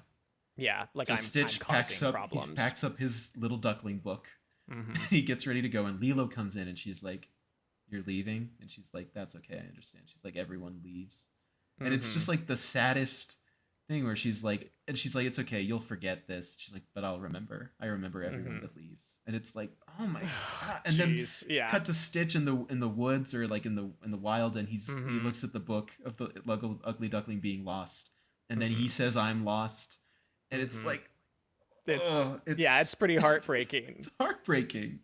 Yeah, like so I'm Stitch causing packs up, problems. he packs up his little duckling book. Mm-hmm. He gets ready to go, and Lilo comes in, and she's like, "You're leaving?" And she's like, "That's okay, I understand." She's like, "Everyone leaves," and it's just like the saddest thing where she's like, "It's okay, you'll forget this." She's like, "But I'll remember. I remember everyone that leaves." And it's like, oh my god! And then cut to Stitch in the woods or like in the wild, and he looks at the book of the ugly duckling being lost, and then he says, "I'm lost," and it's like. It's pretty heartbreaking. It's heartbreaking.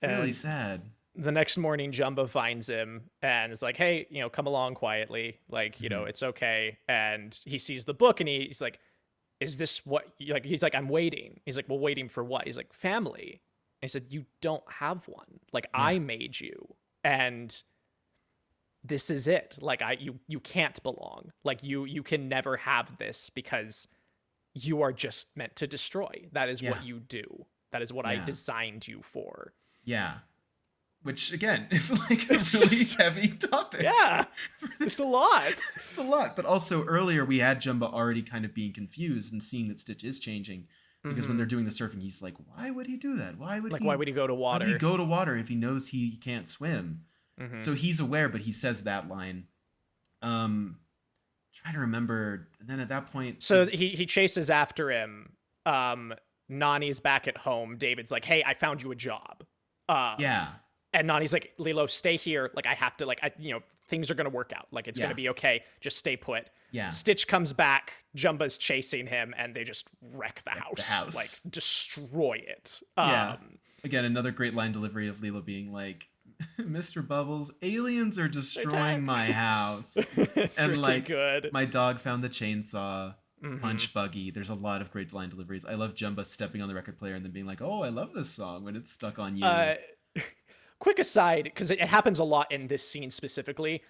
It's really sad. The next morning, Jumba finds him and is like, hey, come along quietly. Like, it's okay. And he sees the book and he's like, is this what, like, he's like, I'm waiting. He's like, well, waiting for what? He's like, family. And he said, you don't have one. Like, I made you. And this is it. Like, you can't belong. Like, you can never have this because you are just meant to destroy. That is what you do. That is what I designed you for. Yeah. Which, again, is like a really heavy topic. Yeah. It's a lot. It's a lot. But also, earlier, we had Jumba already kind of being confused and seeing that Stitch is changing. Because when they're doing the surfing, he's like, why would he do that? Why would he go to water? Why would he go to water if he knows he can't swim? So he's aware, but he says that line. Trying to remember, and then at that point, so he chases after him. Nani's back at home. David's like, hey, I found you a job. And Nani's like, Lilo, stay here. Like, I have to, like, things are gonna work out. Like, it's gonna be okay. Just stay put. Stitch comes back. Jumba's chasing him, and they just wreck the house. Like, destroy it. Again, another great line delivery of Lilo being like, Mr. Bubbles, aliens are destroying my house. It's and really like, good. My dog found the chainsaw. Punch Buggy. There's a lot of great line deliveries. I love Jumba stepping on the record player and then being like, oh, I love this song when it's stuck on you. Quick aside, because it happens a lot in this scene specifically.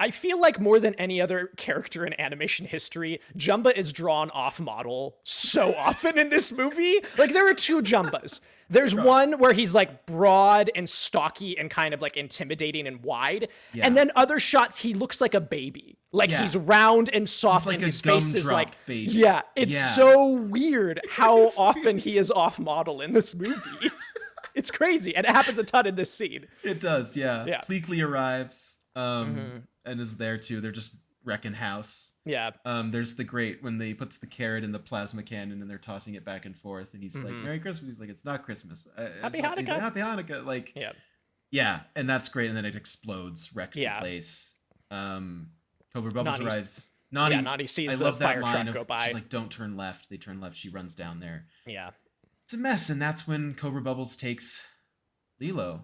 I feel like more than any other character in animation history, Jumba is drawn off model so often in this movie. Like, there are two Jumbas. There's one where he's like broad and stocky and kind of like intimidating and wide. And then other shots, he looks like a baby. Like he's round and soft and his face is like, baby. It's so weird how often he is off model in this movie. It's crazy. And it happens a ton in this scene. It does, yeah. Pleakley arrives and is there too. They're just wrecking house. There's the great when they puts the carrot in the plasma cannon and they're tossing it back and forth and he's like, Merry Christmas. He's like, it's not Christmas. Happy Hanukkah. He's like, Happy Hanukkah. Like, and that's great. And then it explodes, wrecks the place. Cobra Bubbles arrives. Nani sees the fire truck go by. She's like, don't turn left. They turn left. She runs down there. It's a mess. And that's when Cobra Bubbles takes Lilo.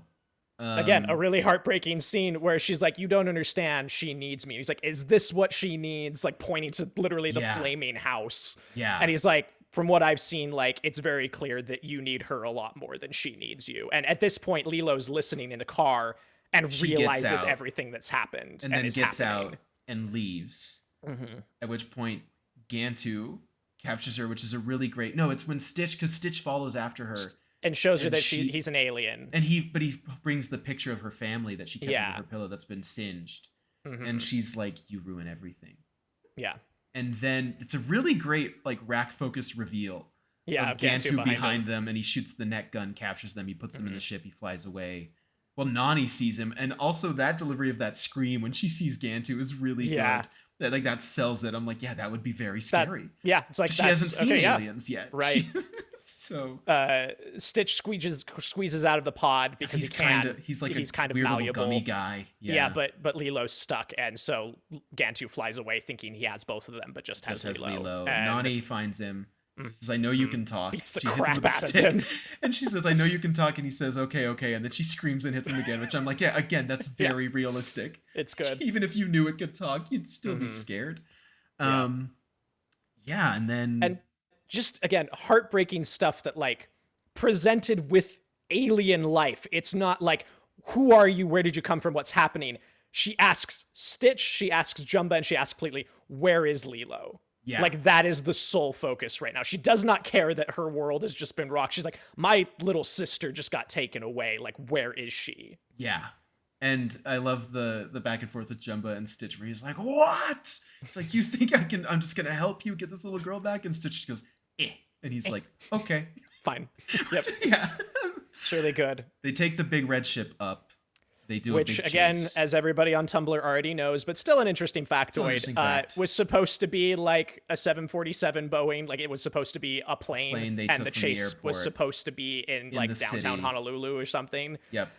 Again, a really heartbreaking scene where she's like, you don't understand, she needs me. He's like, is this what she needs? Like, pointing to literally the flaming house. And he's like, from what I've seen, like, it's very clear that you need her a lot more than she needs you. And at this point, Lilo's listening in the car and realizes everything that's happened. And then gets out and leaves. At which point, Gantu captures her, which is a really great... No, it's when Stitch, because Stitch follows after her. And shows her that he's an alien. And he brings the picture of her family that she kept under her pillow that's been singed. And she's like, you ruin everything. And then it's a really great like rack focus reveal of Gantu behind them, and he shoots the net gun, captures them, he puts them in the ship, he flies away. Well, Nani sees him, and also that delivery of that scream when she sees Gantu is really good. That sells it. I'm like, yeah, that would be very scary. It's like she hasn't seen aliens yet. Right. So Stitch squeezes out of the pod because he's kind of weird malleable gummy guy. But Lilo's stuck, and so Gantu flies away thinking he has both of them, but just has Lilo. Nani finds him. She says, I know you can talk. Beats the crap out of him. And she says, I know you can talk. And he says, okay. And then she screams and hits him again, which I'm like, yeah, again, that's very realistic. It's good. Even if you knew it could talk, you'd still be scared. And then... And just, again, heartbreaking stuff that, like, presented with alien life. It's not like, who are you? Where did you come from? What's happening? She asks Stitch, she asks Jumba, and she asks Pleakley, where is Lilo? Yeah. Like, that is the sole focus right now. She does not care that her world has just been rocked. She's like, my little sister just got taken away. Like, where is she? Yeah. And I love the back and forth with Jumba and Stitch where he's like, what? It's like, you think I'm just going to help you get this little girl back? And Stitch goes, eh. And he's like, okay. Fine. Yep. Yeah. Sure they could. They take the big red ship up. They do Which, a big again, chase. as everybody on Tumblr already knows, but still an interesting factoid, fact. was supposed to be like a 747 Boeing. Like, it was supposed to be a plane they and took the from the chase was airport supposed to be in like the downtown city. Honolulu or something. Yep.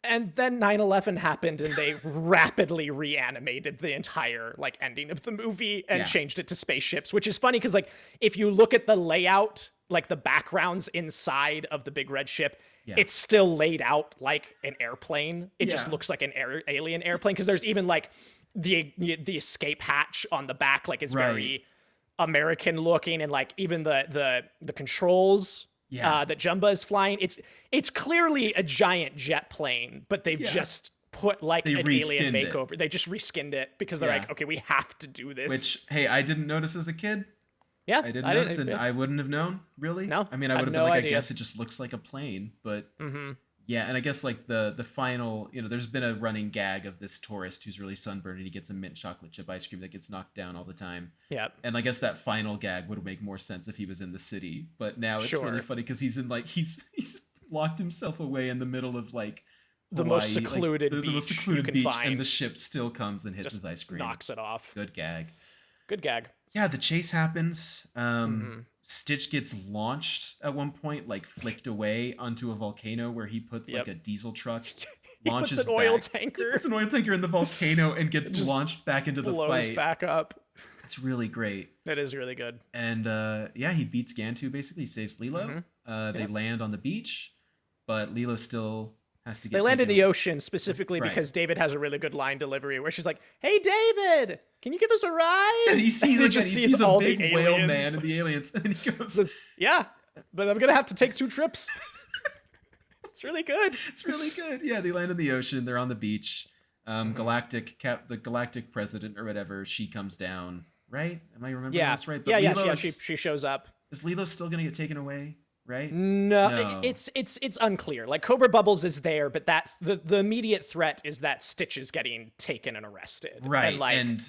And then 9/11 happened, and they rapidly reanimated the entire like ending of the movie and changed it to spaceships, which is funny because like if you look at the layout, like the backgrounds inside of the big red ship, it's still laid out like an airplane. It just looks like an alien airplane because there's even like the escape hatch on the back, like it's very American looking, and like even the controls. That Jumba is flying. It's clearly a giant jet plane, but they've just put like an alien makeover. They just reskinned it because they're like, okay, we have to do this. Which, hey, I didn't notice as a kid. Yeah, I didn't notice, and I wouldn't have known, really. No, I mean, I would have been like, I guess it just looks like a plane, but Mm-hmm. yeah, and I guess like the final, you know, there's been a running gag of this tourist who's really sunburned and he gets a mint chocolate chip ice cream that gets knocked down all the time. Yeah. And I guess that final gag would make more sense if he was in the city, but now it's really funny because he's in like he's locked himself away in the middle of like the Hawaii, most secluded like, beach the most secluded you can beach, find. and the ship still comes and hits Just his ice cream. knocks it off. Good gag. Good gag. Yeah, the chase happens. Stitch gets launched at one point, like flicked away onto a volcano where he puts like a diesel truck. Launches puts an oil back. tanker. He puts an oil tanker in the volcano and gets launched back into the blows fight. back up. It's really great. That is really good. And he beats Gantu basically. He saves Lilo. They land on the beach, but Lilo still has to get. They land in the ocean specifically because David has a really good line delivery where she's like, "Hey, David, can you give us a ride?" And he sees, and he sees a big whale man and the aliens, and he goes, "Yeah, but I'm gonna have to take 2 trips." It's really good. It's really good. Yeah, they land in the ocean. They're on the beach. The galactic president or whatever, she comes down. Right? Am I remembering this right? But yeah. She shows up. Is Lilo still gonna get taken away? Right? No. It's unclear. Like Cobra Bubbles is there, but that the immediate threat is that Stitch is getting taken and arrested. Right. And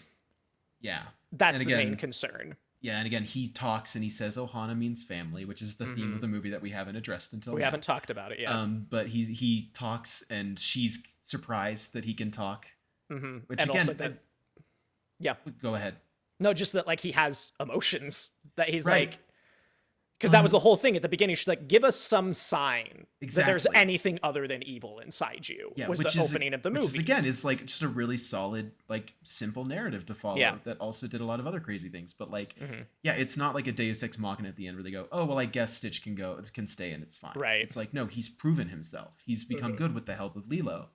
that's the main concern. Yeah, and again, he talks and he says Ohana means family, which is the theme of the movie that we haven't addressed until now. We haven't talked about it yet. But he talks and she's surprised that he can talk. Which and again, also that, go ahead. No, just that like he has emotions that he's like, because that was the whole thing at the beginning. She's like, give us some sign that there's anything other than evil inside you. Yeah, was the opening of the movie. Which is like just a really solid, like simple narrative to follow that also did a lot of other crazy things. But like, it's not like a Deus Ex Machina at the end where they go, oh, well, I guess Stitch can stay and it's fine. Right. It's like, no, he's proven himself. He's become good with the help of Lilo.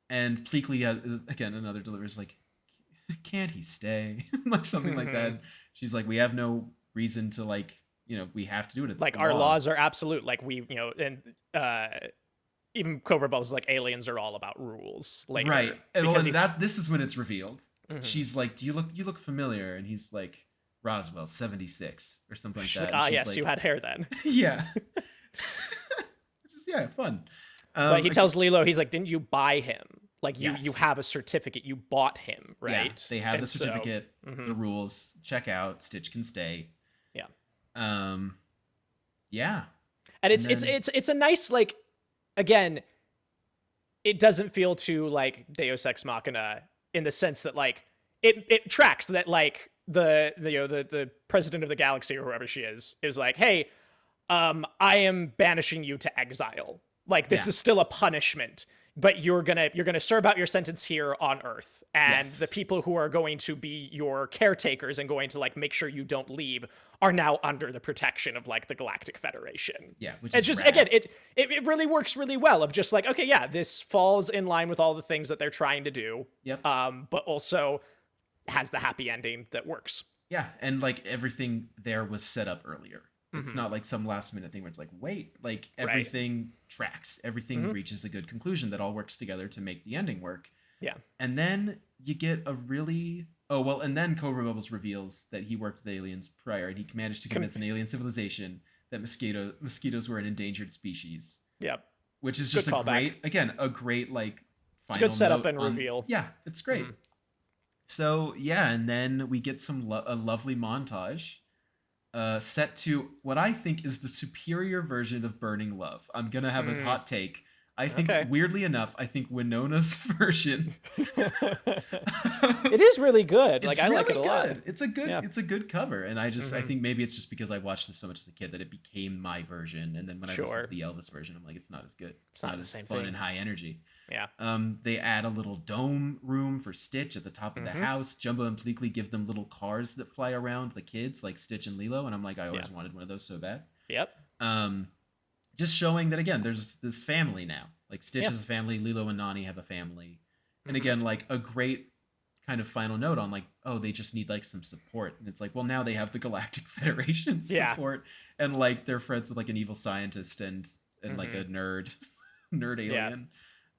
And Pleakley, again, another delivery is like, can't he stay? Like something like that. She's like, we have no reason to like, we have to do it. It's like our laws are absolute. Like we, and even Cobra Bubbles, like aliens are all about rules. Later, right. And this is when it's revealed. She's like, you look familiar, and he's like, Roswell 76 or something like that. Like, yes, like, you had hair then. Yeah. Fun. But he tells Lilo, he's like, didn't you buy him? Like you have a certificate. You bought him, right? Yeah, they have the certificate, the rules. Check out. Stitch can stay. Yeah. And it's a nice, like, again, it doesn't feel too like Deus Ex Machina in the sense that like it tracks that like the president of the galaxy or whoever she is like, hey, I am banishing you to exile. Like this is still a punishment, but you're gonna serve out your sentence here on Earth, and the people who are going to be your caretakers and going to like make sure you don't leave are now under the protection of like the Galactic Federation. Yeah, which is just rad. Again, it really works really well. Of just like, okay, yeah, this falls in line with all the things that they're trying to do. Yep. But also has the happy ending that works. Yeah, and like everything there was set up earlier. It's not like some last minute thing where it's like, wait, like everything tracks, everything reaches a good conclusion that all works together to make the ending work. Yeah. And then you get a really Oh, well, and then Cobra Bubbles reveals that he worked with aliens prior, and he managed to convince an alien civilization that mosquitoes were an endangered species. Yep. Which is just a great like it's final a good setup and on, reveal. Yeah, it's great. So yeah, and then we get a lovely montage set to what I think is the superior version of Burning Love. I'm gonna have a hot take. I think, weirdly enough, I think Winona's version. It is really good. Like, I like it a lot. It's a good cover, and I think maybe it's just because I watched this so much as a kid that it became my version, and then when I listened to the Elvis version, I'm like, it's not as good. It's not as fun and high energy. Yeah. They add a little dome room for Stitch at the top of the house. Jumbo and Pleakley give them little cars that fly around the kids, like Stitch and Lilo, and I'm like, I always wanted one of those so bad. Yep. Just showing that, again, there's this family now. Like, Stitch has a family, Lilo and Nani have a family. And again, like, a great kind of final note on, like, oh, they just need, like, some support. And it's like, well, now they have the Galactic Federation support. And, like, they're friends with, like, an evil scientist and like, a nerd alien.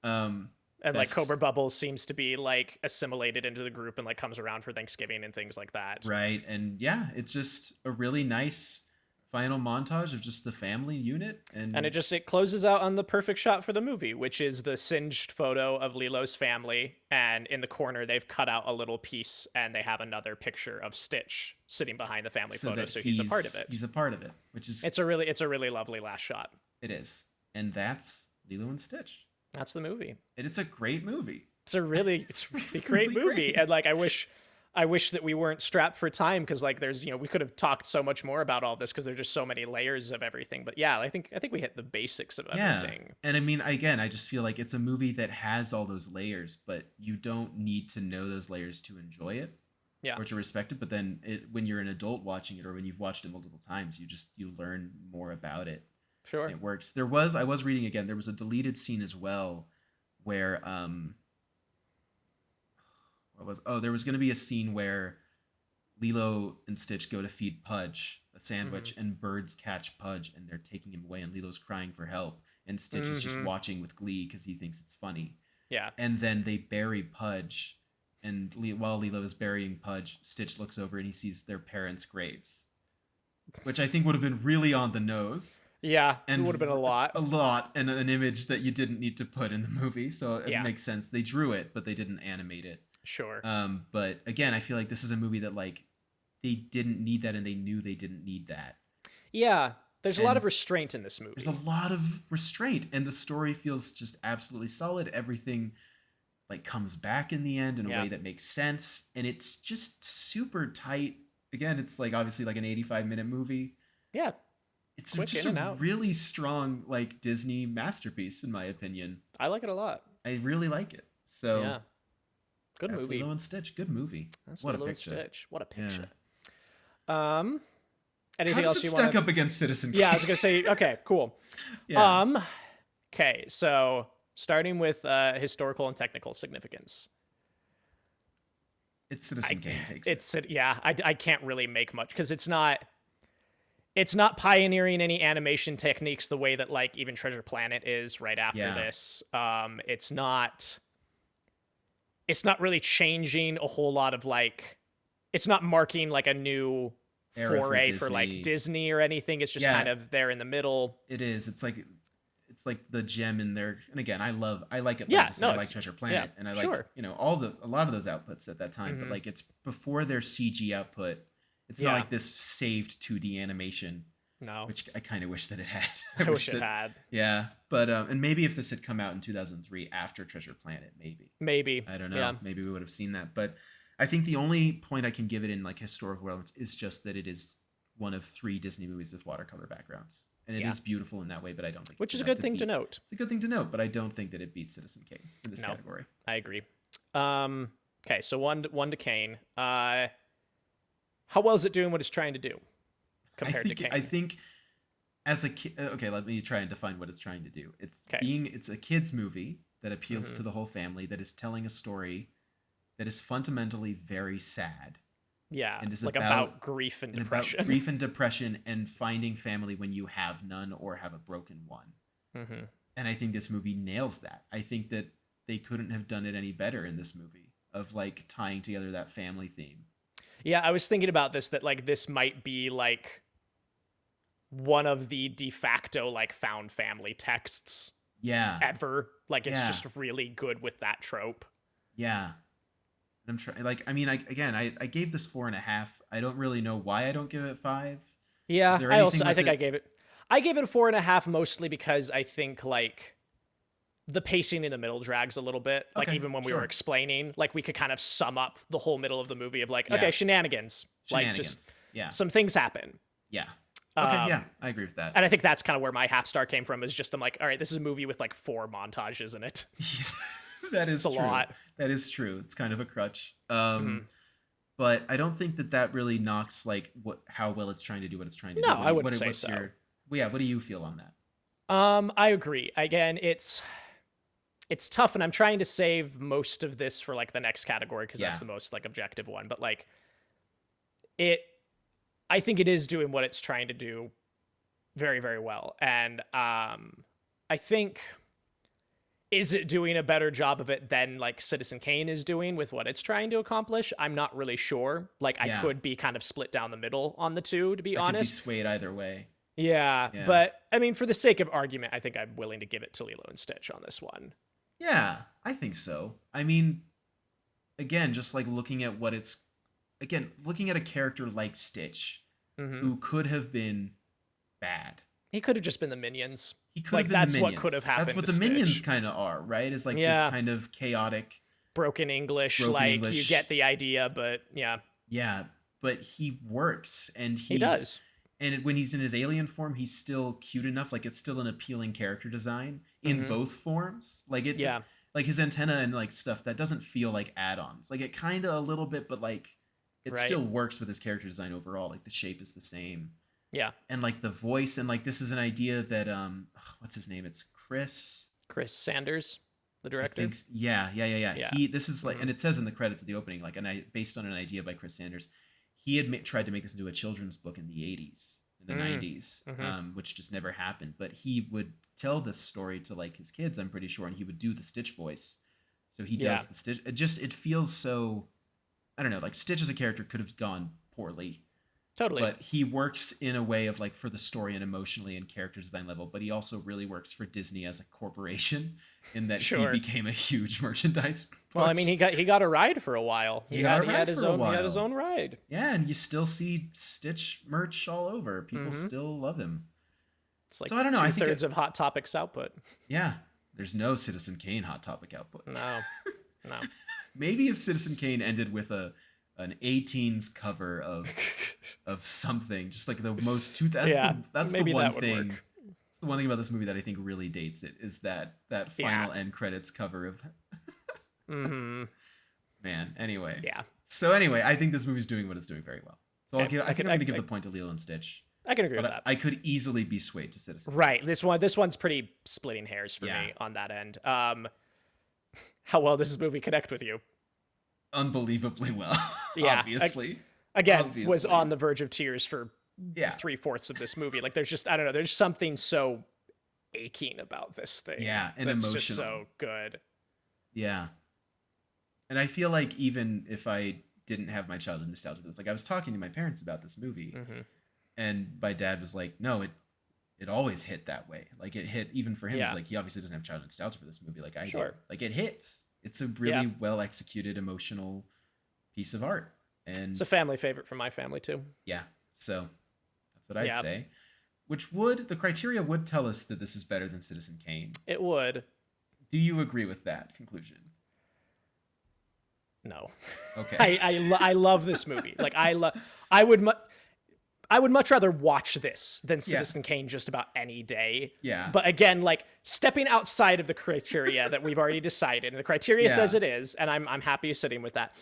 And, like, Cobra Bubbles seems to be, like, assimilated into the group and, like, comes around for Thanksgiving and things like that. Right. And, yeah, it's just a really nice final montage of just the family unit, and it closes out on the perfect shot for the movie, which is the singed photo of Lilo's family, and in the corner they've cut out a little piece and they have another picture of Stitch sitting behind the family photo, so he's a part of it. He's a part of it, which is it's a really lovely last shot. It is. And that's Lilo and Stitch. That's the movie. And it's a great movie. It's a really great movie. Great. And, like, I wish that we weren't strapped for time, because, like, there's, we could have talked so much more about all this because there's just so many layers of everything. But yeah, I think we hit the basics of everything. Yeah. And I mean, again, I just feel like it's a movie that has all those layers, but you don't need to know those layers to enjoy it or to respect it. But then when you're an adult watching it, or when you've watched it multiple times, you learn more about it. Sure. And it works. I was reading again, there was a deleted scene as well where there was going to be a scene where Lilo and Stitch go to feed Pudge a sandwich, and birds catch Pudge and they're taking him away, and Lilo's crying for help, and Stitch is just watching with glee because he thinks it's funny. Yeah. And then they bury Pudge, and while Lilo is burying Pudge, Stitch looks over and he sees their parents' graves, which I think would have been really on the nose. Yeah, and it would have been a lot, and an image that you didn't need to put in the movie. So it makes sense. They drew it, but they didn't animate it. Sure. But again, I feel like this is a movie that, like, they didn't need that, and they knew they didn't need that. Yeah, there's a lot of restraint in this movie. There's a lot of restraint, and the story feels just absolutely solid. Everything, like, comes back in the end in a way that makes sense, and it's just super tight. Again, it's, like, obviously like an 85-minute movie. Yeah. It's just a really strong, like, Disney masterpiece, in my opinion. I like it a lot. I really like it. So yeah. Good that's movie. Lilo and Stitch. Good movie. That's what Lilo a picture. picture. Stitch. What a picture. Yeah. Anything How else does you it want? Stack up against Citizen Kane? Yeah, I was gonna say. Okay, cool. Yeah. Okay, so starting with historical and technical significance. It's Citizen Kane takes it. Yeah, I can't really make much because it's not pioneering any animation techniques the way that, like, even Treasure Planet is right after this. It's not really changing a whole lot of, like, it's not marking, like, a new foray for, like, Disney or anything. It's just kind of there in the middle. It is. It's like the gem in there. And again, I like it. Yeah, I like Treasure Planet, and I like a lot of those outputs at that time. But, like, it's before their CG output. It's not like this saved 2D animation. No. Which I kind of wish that it had. I wish it had. Yeah. But, and maybe if this had come out in 2003 after Treasure Planet, maybe. I don't know. Yeah. Maybe we would have seen that. But I think the only point I can give it in, like, historical relevance is just that it is one of 3 Disney movies with watercolor backgrounds. And it is beautiful in that way, but I don't think Which is a good thing to note. It's a good thing to note, but I don't think that it beats Citizen Kane in this category. I agree. Okay, so one to Kane. How well is it doing what it's trying to do compared to Kane? I think as a kid, okay, let me try and define what it's trying to do. It's a kid's movie that appeals to the whole family, that is telling a story that is fundamentally very sad. Yeah, and is like about grief and depression. About grief and depression and finding family when you have none or have a broken one. And I think this movie nails that. I think that they couldn't have done it any better in this movie. of like tying together that family theme. Yeah, I was thinking about this, that like this might be like one of the de facto like found family texts Yeah. ever. Like it's Yeah. just really good with that trope. Yeah. I'm trying. Like, I mean, I gave this 4.5. I don't really know why I don't give it 5. Yeah, Is there I anything with think it? I gave it a 4.5 mostly because I think like the pacing in the middle drags a little bit. Like Okay, even when we sure. were explaining, like we could kind of sum up the whole middle of the movie of like, Yeah. okay, shenanigans. Like Shenanigans. just Yeah. some things happen. Yeah. Okay. Um, Yeah, I agree with that. And I think that's kind of where my half star came from, is just I'm like, all right, this is a movie with like 4 montages in it. That is It's a true. lot. That is true. It's kind of a crutch. Mhm. But I don't think that really knocks like how well it's trying to do what it's trying to do. No, I wouldn't say so. What do you feel on that? I agree. Again, it's tough, and I'm trying to save most of this for like the next category because that's Yeah. the most like objective one. But like I think it is doing what it's trying to do very, very well. And I think, is it doing a better job of it than like Citizen Kane is doing with what it's trying to accomplish? I'm not really sure. Like Yeah. I could be kind of split down the middle on the two, to be I could be honest. swayed either way. Yeah, Yeah. but I mean, for the sake of argument, I think I'm willing to give it to Lilo and Stitch on this one. Yeah, I think so. I mean, again, just like looking at looking at a character like Stitch, Mhm. who could have been bad. He could have just been the Minions. He could Like, have been that's the what Minions. could have happened That's what to the Minions Stitch. kind of are, right? Is like Yeah. this kind of chaotic. Broken English, Broken like English. you get the idea, but yeah, Yeah, but he works, and he does. And when he's in his alien form, he's still cute enough. Like it's still an appealing character design in Mhm. both forms. Like it, Yeah. like his antenna and like stuff that doesn't feel like add-ons. Like it kind of a little bit, but like it Right. still works with his character design overall. Like the shape is the same, Yeah. and like the voice, and like this is an idea that what's his name? It's Chris. Chris Sanders, the I director. think, yeah. Yeah. This is like, Mhm. and it says in the credits of the opening, like, based on an idea by Chris Sanders. He had tried to make this into a children's book in the 80s, in the 90s, Mhm. which just never happened. But he would tell this story to like his kids, I'm pretty sure, and he would do the Stitch voice. So he Yeah. does the Stitch. It feels so, I don't know, like Stitch as a character could have gone poorly. Totally. But he works in a way of like for the story and emotionally and character design level, but he also really works for Disney as a corporation in that Sure. he became a huge merchandise push. Well, I mean, he got a ride for a while. He got a ride had his for a own. He had his while. own ride. Yeah, and you still see Stitch merch all over. People Mhm. still love him. It's like So I don't know, I think 2/3 of Hot Topics output. Yeah, there's no Citizen Kane Hot Topic output. No, no. Maybe if Citizen Kane ended with an 18s cover of something, just like the most that's maybe the one that would thing. work. It's the one thing about this movie that I think really dates it is that final end credits cover of Hmm. man. Anyway, Yeah, So anyway, I think this movie's doing what it's doing very well. So Okay, I think I'm going to give the point to Lilo and Stitch. I can agree But with that. I could easily be swayed to Citizen. Right. This one's pretty splitting hairs for Yeah. me on that end. How well does this movie connect with you? Unbelievably well. Yeah, Obviously. Again, was Obviously. on the verge of tears for Yeah. 3/4 of this movie. Like there's just, I don't know, there's something so aching about this thing. Yeah, and that's emotional. just so good. Yeah. And I feel like even if I didn't have my childhood nostalgia for this, like I was talking to my parents about this movie, Hmm. and my dad was like, "No, it always hit that way. Like it hit even for him. Yeah. It's like he obviously doesn't have childhood nostalgia for this movie. Like I do. Sure. Like it hit. It's a really well executed emotional piece of art, and It's a family favorite from my family too. yeah. So that's what I'd Yeah. say. Which the criteria would tell us that this is better than Citizen Kane. It would. Do you agree with that conclusion? No. Okay. I love this movie. Like I would much rather watch this than Citizen Kane just about any day. Yeah. But again, like stepping outside of the criteria that we've already decided, and the criteria says Yeah. it is, and I'm happy sitting with that.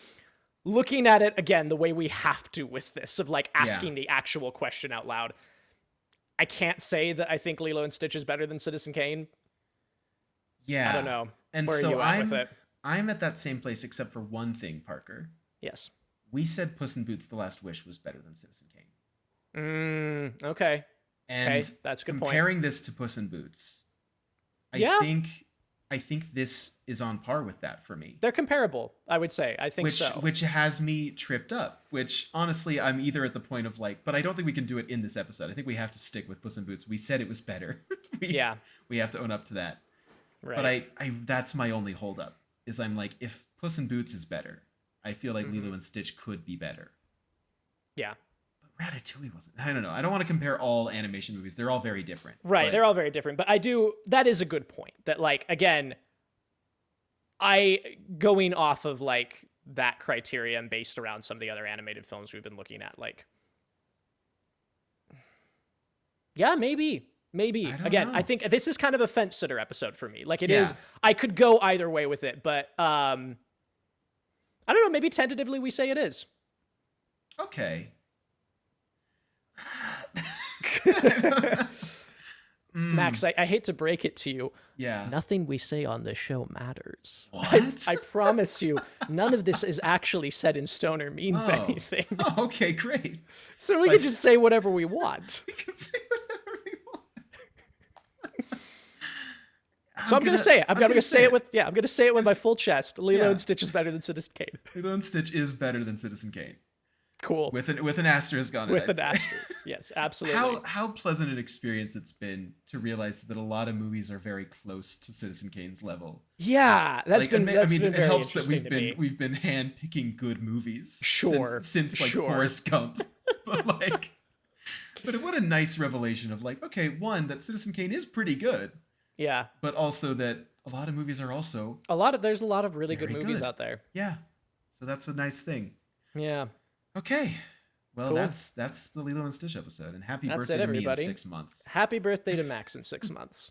Looking at it again the way we have to with this, of like asking the actual question out loud, I can't say that I think Lilo and Stitch is better than Citizen Kane. Yeah. I don't know. And Where so are you at with it? I'm at that same place except for one thing, Parker. Yes. We said Puss in Boots: The Last Wish was better than Citizen Kane. Okay. And Okay, that's a good point. comparing this to Puss in Boots, I Yeah. think I think this is on par with that for me. They're comparable, I would say. I think so. Which has me tripped up, which honestly, I'm either at the point of like, but I don't think we can do it in this episode. I think we have to stick with Puss in Boots. We said it was better. We have to own up to that. Right. But I that's my only holdup, is I'm like, if Puss in Boots is better, I feel like Lilo and Stitch could be better. Yeah. But Ratatouille wasn't. I don't know. I don't want to compare all animation movies. They're all very different. Right. They're all very different. But that is a good point. That, like, again, going off of, like, that criteria and based around some of the other animated films we've been looking at, like, yeah, maybe. Again, I think this is kind of a fence sitter episode for me. Like, it is, I could go either way with it, but I don't know, maybe tentatively we say it is. Okay. Max, I hate to break it to you. Yeah. Nothing we say on this show matters. What? I promise you, none of this is actually set in stone or means anything. Oh, okay, great. So we can just say whatever we want. We can say whatever we want. So I'm gonna say it. I'm gonna say it with my full chest. Lilo and Stitch is better than Citizen Kane. Lilo and Stitch is better than Citizen Kane. Cool. With an asterisk on it. With an asterisk. Yes, absolutely. How pleasant an experience it's been to realize that a lot of movies are very close to Citizen Kane's level. Yeah, that's been very it helps that interesting we've been handpicking good movies. Sure. Since Forrest Gump. But what a nice revelation of like, okay, one, that Citizen Kane is pretty good. Yeah. But also that a lot of movies are also there's a lot of really good movies out there. Yeah. So that's a nice thing. Yeah. Okay. Well, cool. that's the Lilo and Stitch episode, and happy that's birthday it, everybody. to me in 6 months. Happy birthday to Max in 6 months.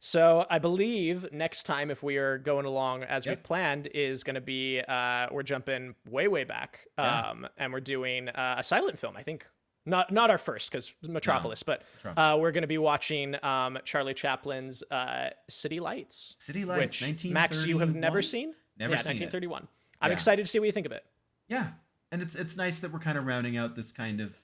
So I believe next time, if we are going along as we've planned, is going to be we're jumping way back, and we're doing a silent film. I think not our first, because Metropolis, but we're going to be watching Charlie Chaplin's City Lights. City Lights, which 1931? Max, you have never seen? Never seen 1931. It. I'm excited to see what you think of it. Yeah. And it's nice that we're kind of rounding out this kind of,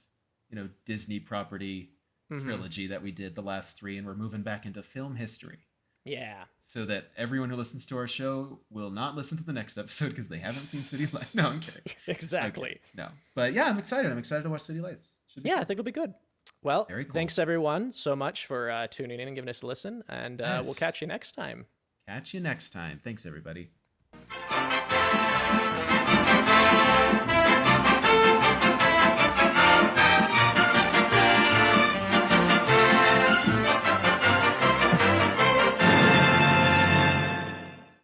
Disney property trilogy that we did the last 3, and we're moving back into film history. Yeah. So that everyone who listens to our show will not listen to the next episode because they haven't seen City Lights. No, I'm kidding. Exactly. Okay. No. But yeah, I'm excited. I'm excited to watch City Lights. I think it'll be good. Well, Very cool. Thanks everyone so much for tuning in and giving us a listen, and we'll catch you next time. Catch you next time. Thanks, everybody.